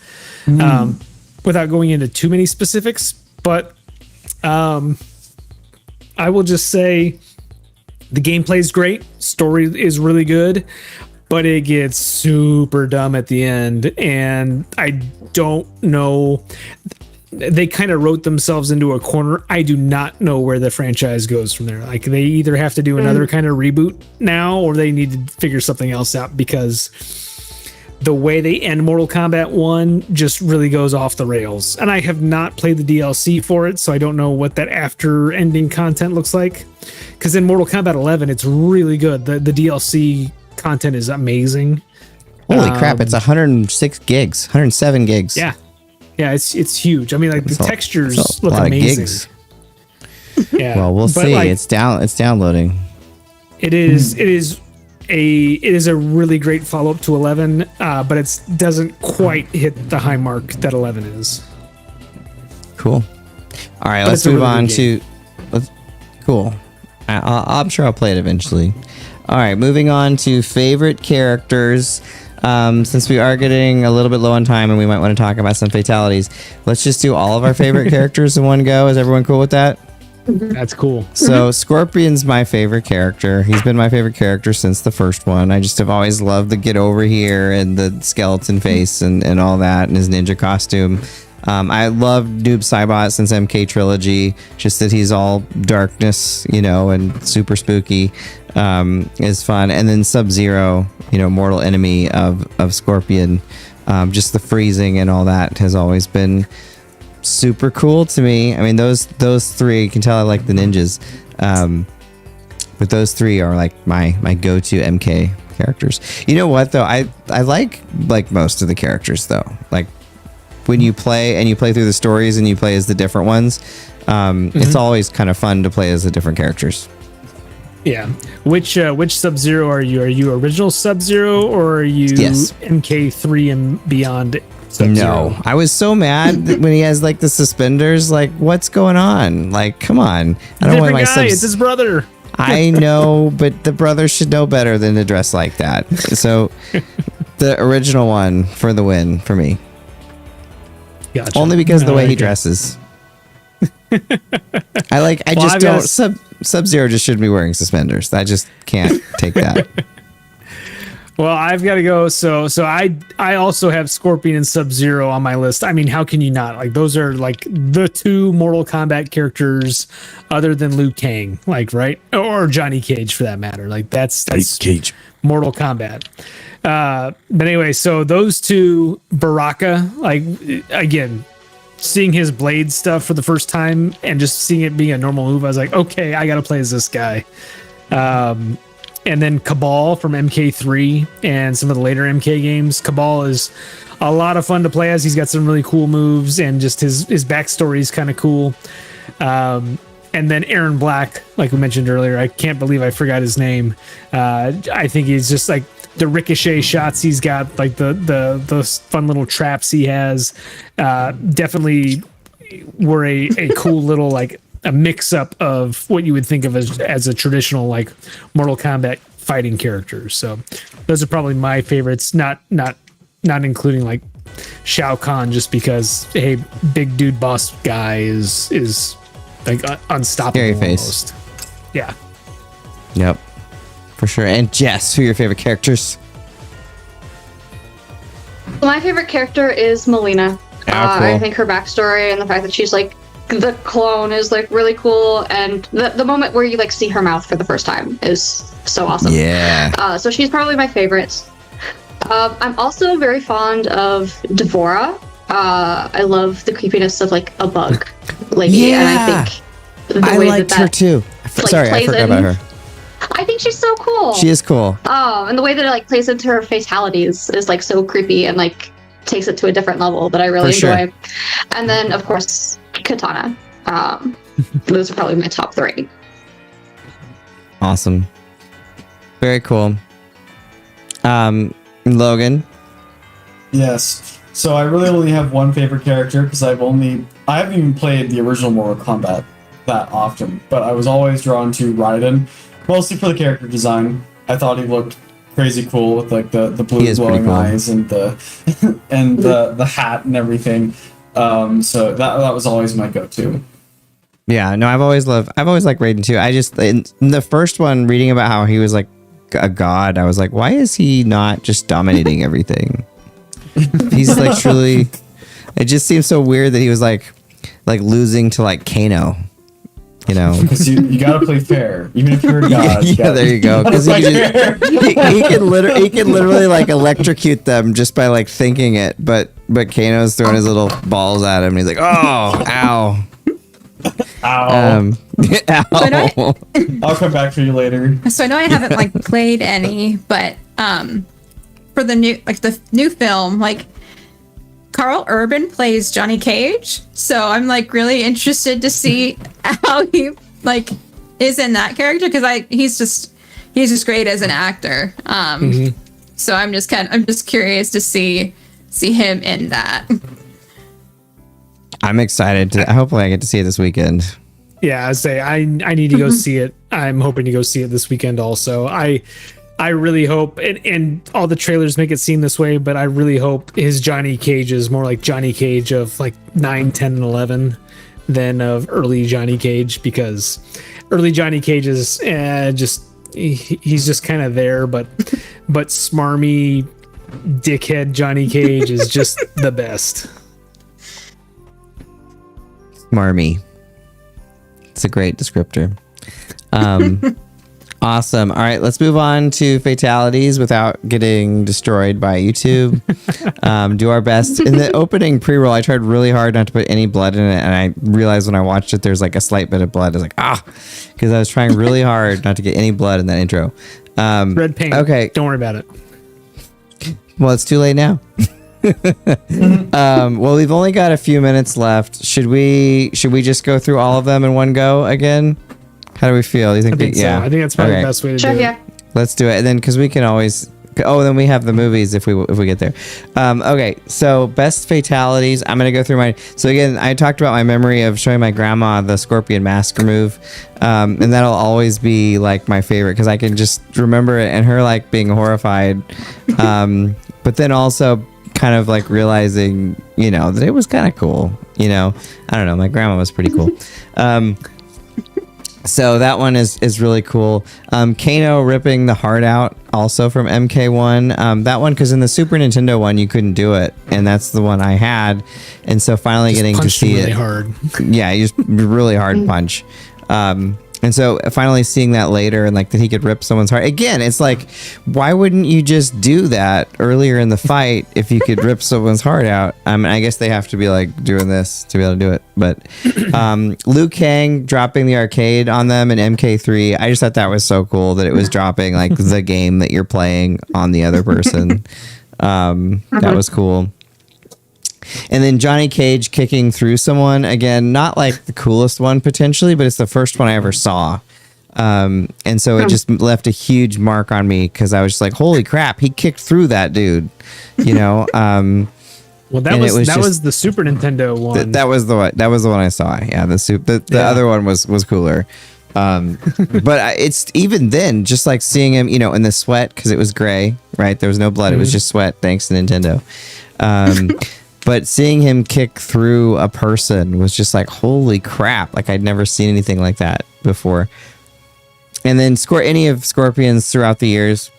without going into too many specifics. But I will just say the gameplay is great, story is really good, but it gets super dumb at the end, and I don't know. They kind of wrote themselves into a corner. I do not know where the franchise goes from there. Like they either have to do another kind of reboot now, or they need to figure something else out, because the way they end Mortal Kombat 1 just really goes off the rails. And I have not played the DLC for it, so I don't know what that after ending content looks like. Because in Mortal Kombat 11, it's really good. The DLC content is amazing. Holy crap, it's 106 gigs, 107 gigs. Yeah. Yeah, it's huge. I mean, like the textures look a lot amazing. Of gigs. Yeah. Well, we'll see. Like, it's downloading. It is a really great follow-up to 11, but it doesn't quite hit the high mark that 11 is. Cool. All right, let's move on to. Cool. I'm sure I'll play it eventually. All right, moving on to favorite characters. Since we are getting a little bit low on time and we might want to talk about some fatalities, let's just do all of our favorite characters in one go. Is everyone cool with that? That's cool. So Scorpion's my favorite character. He's been my favorite character since the first one. I just have always loved the get over here and the skeleton face and all that, and his ninja costume. I love Noob Saibot since MK Trilogy, just that he's all darkness, and super spooky, is fun. And then Sub-Zero, mortal enemy of Scorpion, just the freezing and all that has always been super cool to me. I mean, those three, you can tell I like the ninjas, but those three are like my go-to MK characters. You know what though? I like most of the characters though. Like when you play through the stories and you play as the different ones, it's always kind of fun to play as the different characters. Yeah. Which Sub-Zero are you? Are you original Sub-Zero, or are you MK3 and beyond Sub-Zero? No. I was so mad when he has like the suspenders. Like, what's going on? Like, come on. I don't want my guy. It's his brother. I know, but the brother should know better than to dress like that. So the original one for the win for me. Gotcha. Only because of the way he dresses. Sub-Zero just shouldn't be wearing suspenders. I just can't take that. Well, I've got to go. So I also have Scorpion and Sub-Zero on my list. I mean, how can you not? Like, those are like the two Mortal Kombat characters other than Liu Kang, like, right? Or Johnny Cage for that matter. Like that's Cage. Mortal Kombat. But anyway, so those two, Baraka, like, again, seeing his blade stuff for the first time and just seeing it being a normal move, I was like, okay, I got to play as this guy. And then Cabal from MK3 and some of the later MK games. Cabal is a lot of fun to play as. He's got some really cool moves, and just his backstory is kind of cool. And then Aaron Black, like we mentioned earlier, I can't believe I forgot his name. I think he's just like ricochet shots he's got, like the fun little traps he has, definitely were a cool little like a mix up of what you would think of as a traditional like Mortal Kombat fighting character. So those are probably my favorites, not including like Shao Kahn, just because hey, big dude boss guy is like unstoppable. Scary face. Almost. Yeah. Yep. For sure. And Jess, who are your favorite characters? My favorite character is Melina. Cool. I think her backstory and the fact that she's like the clone is like really cool, and the moment where you like see her mouth for the first time is so awesome. Yeah. So she's probably my favorite. I'm also very fond of Devora. I love the creepiness of like a bug lady, and I think the way liked that her too. like, Sorry, I forgot about her. I think she's so cool. She is cool. And the way that it like plays into her fatalities is like so creepy and like takes it to a different level that I really enjoy. Sure. And then of course Katana. Those are probably my top 3. Awesome. Very cool. Logan. Yes. So I really only have one favorite character because I haven't even played the original Mortal Kombat that often, but I was always drawn to Raiden, mostly for the character design. I thought he looked crazy cool with like the blue glowing eyes and the and the hat and everything. So that was always my go-to. Yeah, no, I've always liked Raiden too. I just in the first one, reading about how he was like a god, I was like, why is he not just dominating everything? He's like truly. It just seems so weird that he was like losing to like Kano. You know, because you gotta play fair, even if you're a god. Yeah, there you go. Because he can literally like electrocute them just by like thinking it. But Kano's throwing his little balls at him, and he's like, "Oh, ow, ow." Ow. I'll come back for you later. So I know I haven't like played any, but for the new film, like Karl Urban plays Johnny Cage, so I'm like really interested to see how he like is in that character because he's just great as an actor. So I'm just curious to see him in that. I'm excited to. Hopefully, I get to see it this weekend. Yeah, I need to go see it. I'm hoping to go see it this weekend also. I really hope, and all the trailers make it seem this way, but I really hope his Johnny Cage is more like Johnny Cage of like 9, 10, and 11 than of early Johnny Cage, because early Johnny Cage is he's just kind of there, but smarmy dickhead Johnny Cage is just the best. Smarmy. It's a great descriptor. Awesome. All right, let's move on to fatalities without getting destroyed by YouTube. Do our best. In the opening pre-roll, I tried really hard not to put any blood in it, and I realized when I watched it, there's like a slight bit of blood. I was like, because I was trying really hard not to get any blood in that intro. Red paint. Okay. Don't worry about it. Well, it's too late now. Well, we've only got a few minutes left. Should we just go through all of them in one go again? How do we feel? Do you think? I think so. I think that's probably the best way to do it. Yeah. Let's do it, and then because we can always. Oh, then we have the movies if we get there. Okay, so best fatalities. I'm gonna go through my. So again, I talked about my memory of showing my grandma the scorpion mask remove, and that'll always be like my favorite because I can just remember it and her like being horrified, but then also kind of like realizing, that it was kind of cool. I don't know. My grandma was pretty cool. So that one is really cool. Kano ripping the heart out, also from MK1. That one, because in the Super Nintendo one, you couldn't do it, and that's the one I had. And so finally just getting to see really it. Hard. Yeah, you just really hard punch. And so finally seeing that later and like that he could rip someone's heart. Again, it's like, why wouldn't you just do that earlier in the fight if you could rip someone's heart out? I guess they have to be like doing this to be able to do it. But Liu Kang dropping the arcade on them in MK3, I just thought that was so cool that it was dropping like the game that you're playing on the other person. That was cool. And then Johnny Cage kicking through someone, again, not like the coolest one potentially, but it's the first one I ever saw. And so it just left a huge mark on me because I was just like, holy crap, he kicked through that dude, you know? Well, that was the Super Nintendo one. That was the one. That was the one I saw. Yeah, the other one was cooler. But it's even then, just like seeing him, you know, in the sweat because it was gray, right? There was no blood. It was just sweat. Thanks to Nintendo. But seeing him kick through a person was just like, holy crap! Like I'd never seen anything like that before. And then any of Scorpion's throughout the years,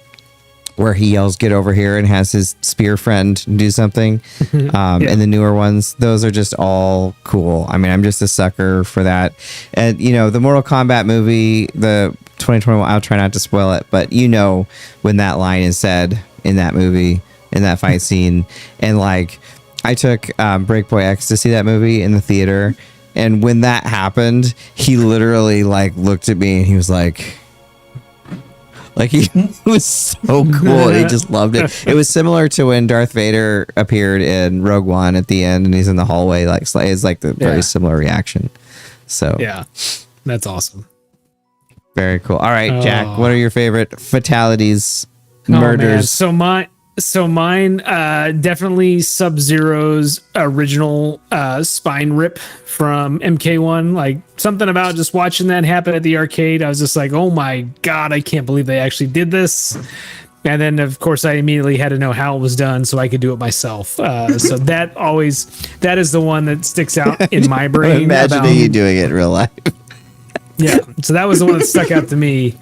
where he yells "Get over here" and has his spear friend do something, and the newer ones, those are just all cool. I mean, I'm just a sucker for that. And you know, the Mortal Kombat movie, the 2021. I'll try not to spoil it, but you know when that line is said in that movie, in that fight scene, and like I took BreakmanX to see that movie in the theater, and when that happened, he literally like looked at me and he was like he was so cool and he just loved it. It was similar to when Darth Vader appeared in Rogue One at the end and he's in the hallway, like it's like the very similar reaction. So yeah, that's awesome. Very cool. All right, Jack, what are your favorite fatalities, murders? Man. So mine, definitely Sub-Zero's original spine rip from MK1. Like something about just watching that happen at the arcade. I was just like, oh my God, I can't believe they actually did this. And then of course I immediately had to know how it was done so I could do it myself. So that is the one that sticks out in my brain. Imagining you doing it in real life. Yeah. So that was the one that stuck out to me.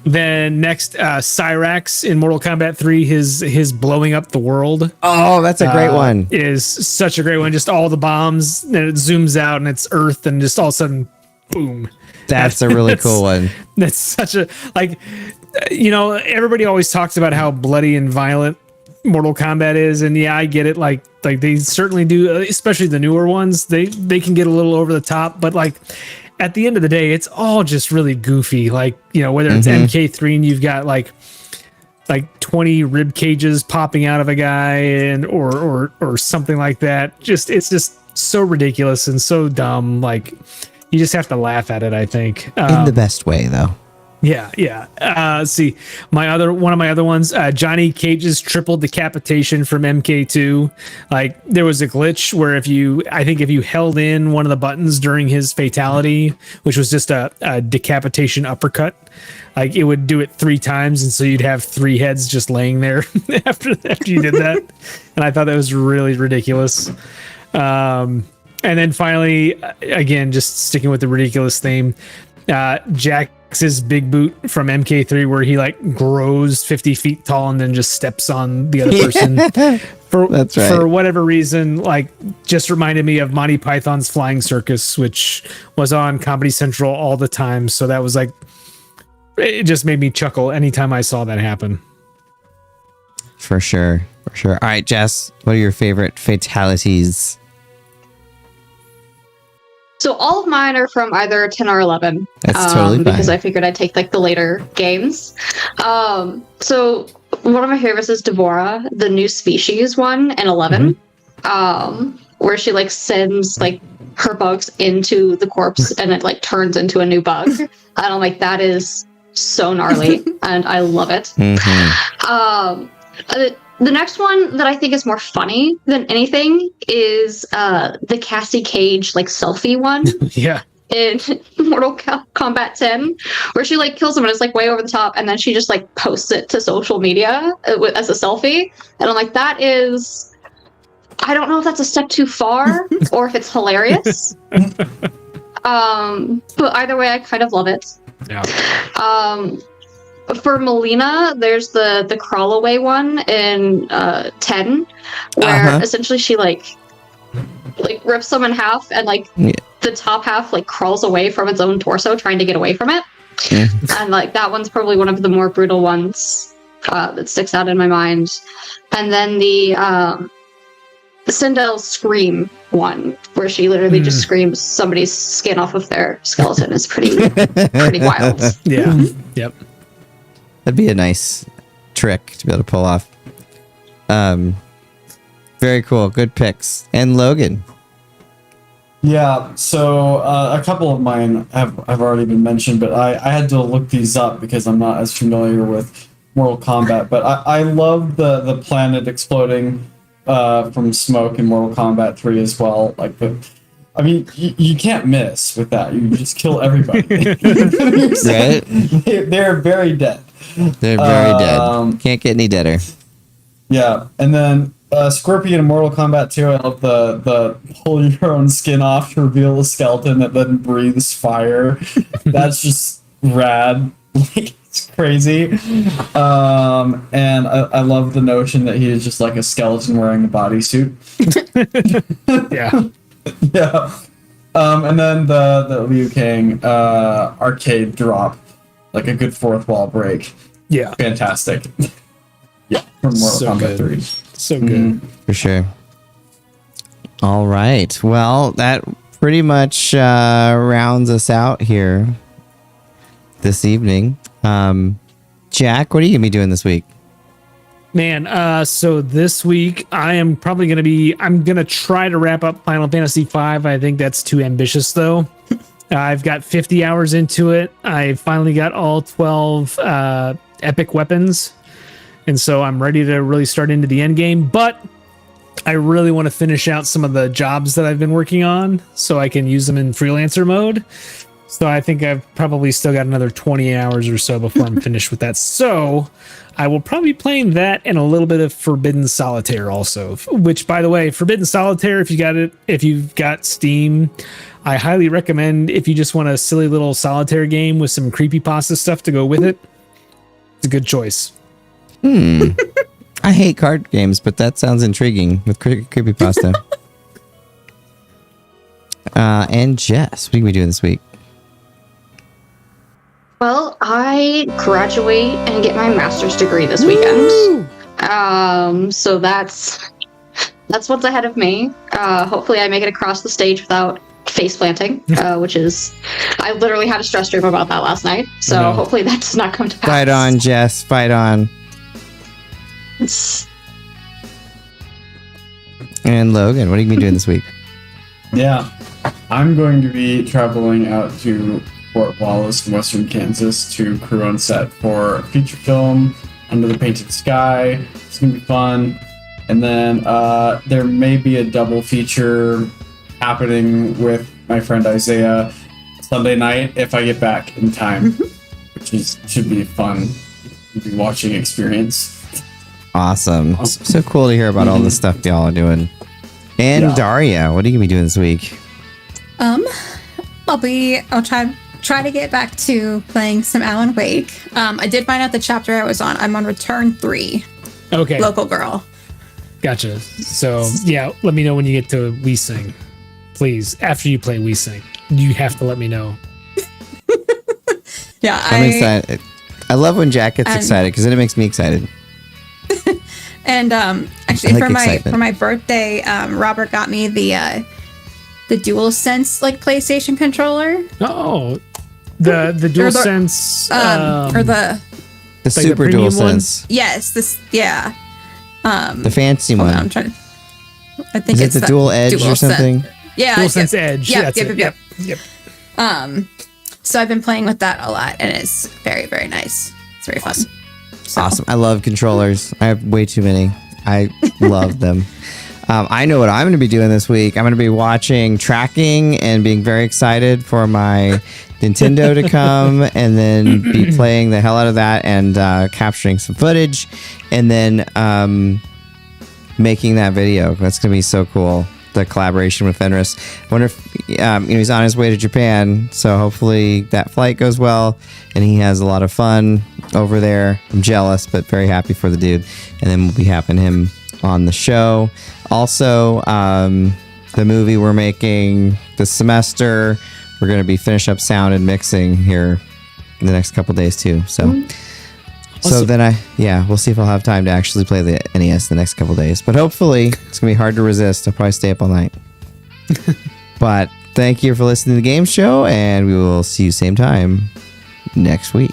Then next, Cyrax in Mortal Kombat 3, his blowing up the world. Oh, that's a great one. Is such a great one. Just all the bombs, and it zooms out, and it's Earth, and just all of a sudden, boom. That's a really cool one. That's such a, like, you know, everybody always talks about how bloody and violent Mortal Kombat is, and yeah, I get it. Like they certainly do, especially the newer ones. They can get a little over the top, but like, at the end of the day, it's all just really goofy. Like, you know, whether it's MK3 and you've got like 20 rib cages popping out of a guy and or something like that. It's just so ridiculous and so dumb. Like you just have to laugh at it, I think. In the best way though. Yeah. Let's see. One of my other ones, Johnny Cage's triple decapitation from MK2. Like there was a glitch where if you held in one of the buttons during his fatality, which was just a decapitation uppercut, like it would do it 3 times, and so you'd have 3 heads just laying there after you did that. And I thought that was really ridiculous. And then finally, again, just sticking with the ridiculous theme, Jax's big boot from MK3, where he like grows 50 feet tall and then just steps on the other person. That's right. For whatever reason, like just reminded me of Monty Python's Flying Circus, which was on Comedy Central all the time. So that was like, it just made me chuckle anytime I saw that happen. For sure. All right, Jess, what are your favorite fatalities? So all of mine are from either 10 or 11. That's totally fine. Because I figured I'd take like the later games. So one of my favorites is Devora, the new species one in 11, where she like sends like her bugs into the corpse and it like turns into a new bug. And I'm like, that is so gnarly and I love it. The next one that I think is more funny than anything is the Cassie Cage like selfie one. Yeah. In Mortal Kombat 10, where she like kills him and it's like way over the top, and then she just like posts it to social media as a selfie, and I'm like, that is, I don't know if that's a step too far or if it's hilarious. But either way, I kind of love it. Yeah. For Melina, there's the crawl away one in 10, where essentially she like rips them in half and like the top half like crawls away from its own torso trying to get away from it. And like that one's probably one of the more brutal ones that sticks out in my mind. And then the Sindel's scream one, where she literally just screams somebody's skin off of their skeleton, is pretty wild. Yeah. Yep. That'd be a nice trick to be able to pull off. Very cool. Good picks. And Logan. Yeah, so a couple of mine have already been mentioned, but I had to look these up because I'm not as familiar with Mortal Kombat. But I love the planet exploding from smoke in Mortal Kombat 3 as well. I mean, you can't miss with that. You just kill everybody. Right? They're very dead. They're very dead. Can't get any deader. Yeah, and then Scorpion in Mortal Kombat 2, I love the pull your own skin off to reveal a skeleton that then breathes fire. That's just rad. Like, it's crazy. And I love the notion that he is just like a skeleton wearing a bodysuit. Yeah. Yeah. And then the Liu Kang arcade drop, like a good fourth wall break. Yeah. Fantastic. Yeah, from Mortal Kombat 3. So good. For sure. All right. Well, that pretty much rounds us out here this evening. Jack, what are you going to be doing this week? Man, so this week I'm going to try to wrap up Final Fantasy V. I think that's too ambitious though. I've got 50 hours into it. I finally got all 12 epic weapons. And so I'm ready to really start into the end game, but I really want to finish out some of the jobs that I've been working on so I can use them in freelancer mode. So I think I've probably still got another 20 hours or so before I'm finished with that. So I will probably be playing that and a little bit of Forbidden Solitaire also, which, by the way, Forbidden Solitaire, if you've got Steam, I highly recommend if you just want a silly little solitaire game with some creepypasta stuff to go with it. It's a good choice. I hate card games, but that sounds intriguing with creepypasta. And Jess, what are we doing this week? Well, I graduate and get my master's degree this weekend. So that's what's ahead of me. Hopefully I make it across the stage without face planting, which is, I literally had a stress dream about that last night. So hopefully that does not come to pass. Fight on, Jess. Fight on. And Logan, what are you going to be doing this week? Yeah, I'm going to be traveling out to Fort Wallace in western Kansas to crew on set for a feature film, Under the Painted Sky. It's going to be fun. And then there may be a double feature happening with my friend Isaiah Sunday night if I get back in time, which should be a fun watching experience. Awesome. So cool to hear about all the stuff y'all are doing. And Daria, what are you going to be doing this week? I'll try to get back to playing some Alan Wake. I did find out the chapter I was on. I'm on Return 3. Okay. Local Girl. Gotcha. So, yeah, let me know when you get to We Sing. Please, after you play We Sing, you have to let me know. Yeah, I'm excited. I love when Jack gets excited because then it makes me excited. And actually, for my birthday, Robert got me the DualSense PlayStation controller. Oh, the DualSense, or the Super DualSense. Yes, the fancy one. I'm trying to. I think it's the Dual Edge or something. Yeah, DualSense Edge. Yep. Yep. So I've been playing with that a lot, and it's very, very nice. It's very fun. So. Awesome. I love controllers. I have way too many. I love them. I know what I'm going to be doing this week. I'm going to be watching Tracking and being very excited for my Nintendo to come, and then be playing the hell out of that and capturing some footage, and then making that video. That's going to be so cool. The collaboration with Fenris. I wonder if he's on his way to Japan, so hopefully that flight goes well and he has a lot of fun over there. I'm jealous, but very happy for the dude. And then we'll be having him on the show. Also, the movie we're making this semester, we're going to be finishing up sound and mixing here in the next couple days too. So. So then we'll see if I'll have time to actually play the NES the next couple days. But hopefully, it's going to be hard to resist. I'll probably stay up all night. But thank you for listening to the game show, and we will see you same time next week.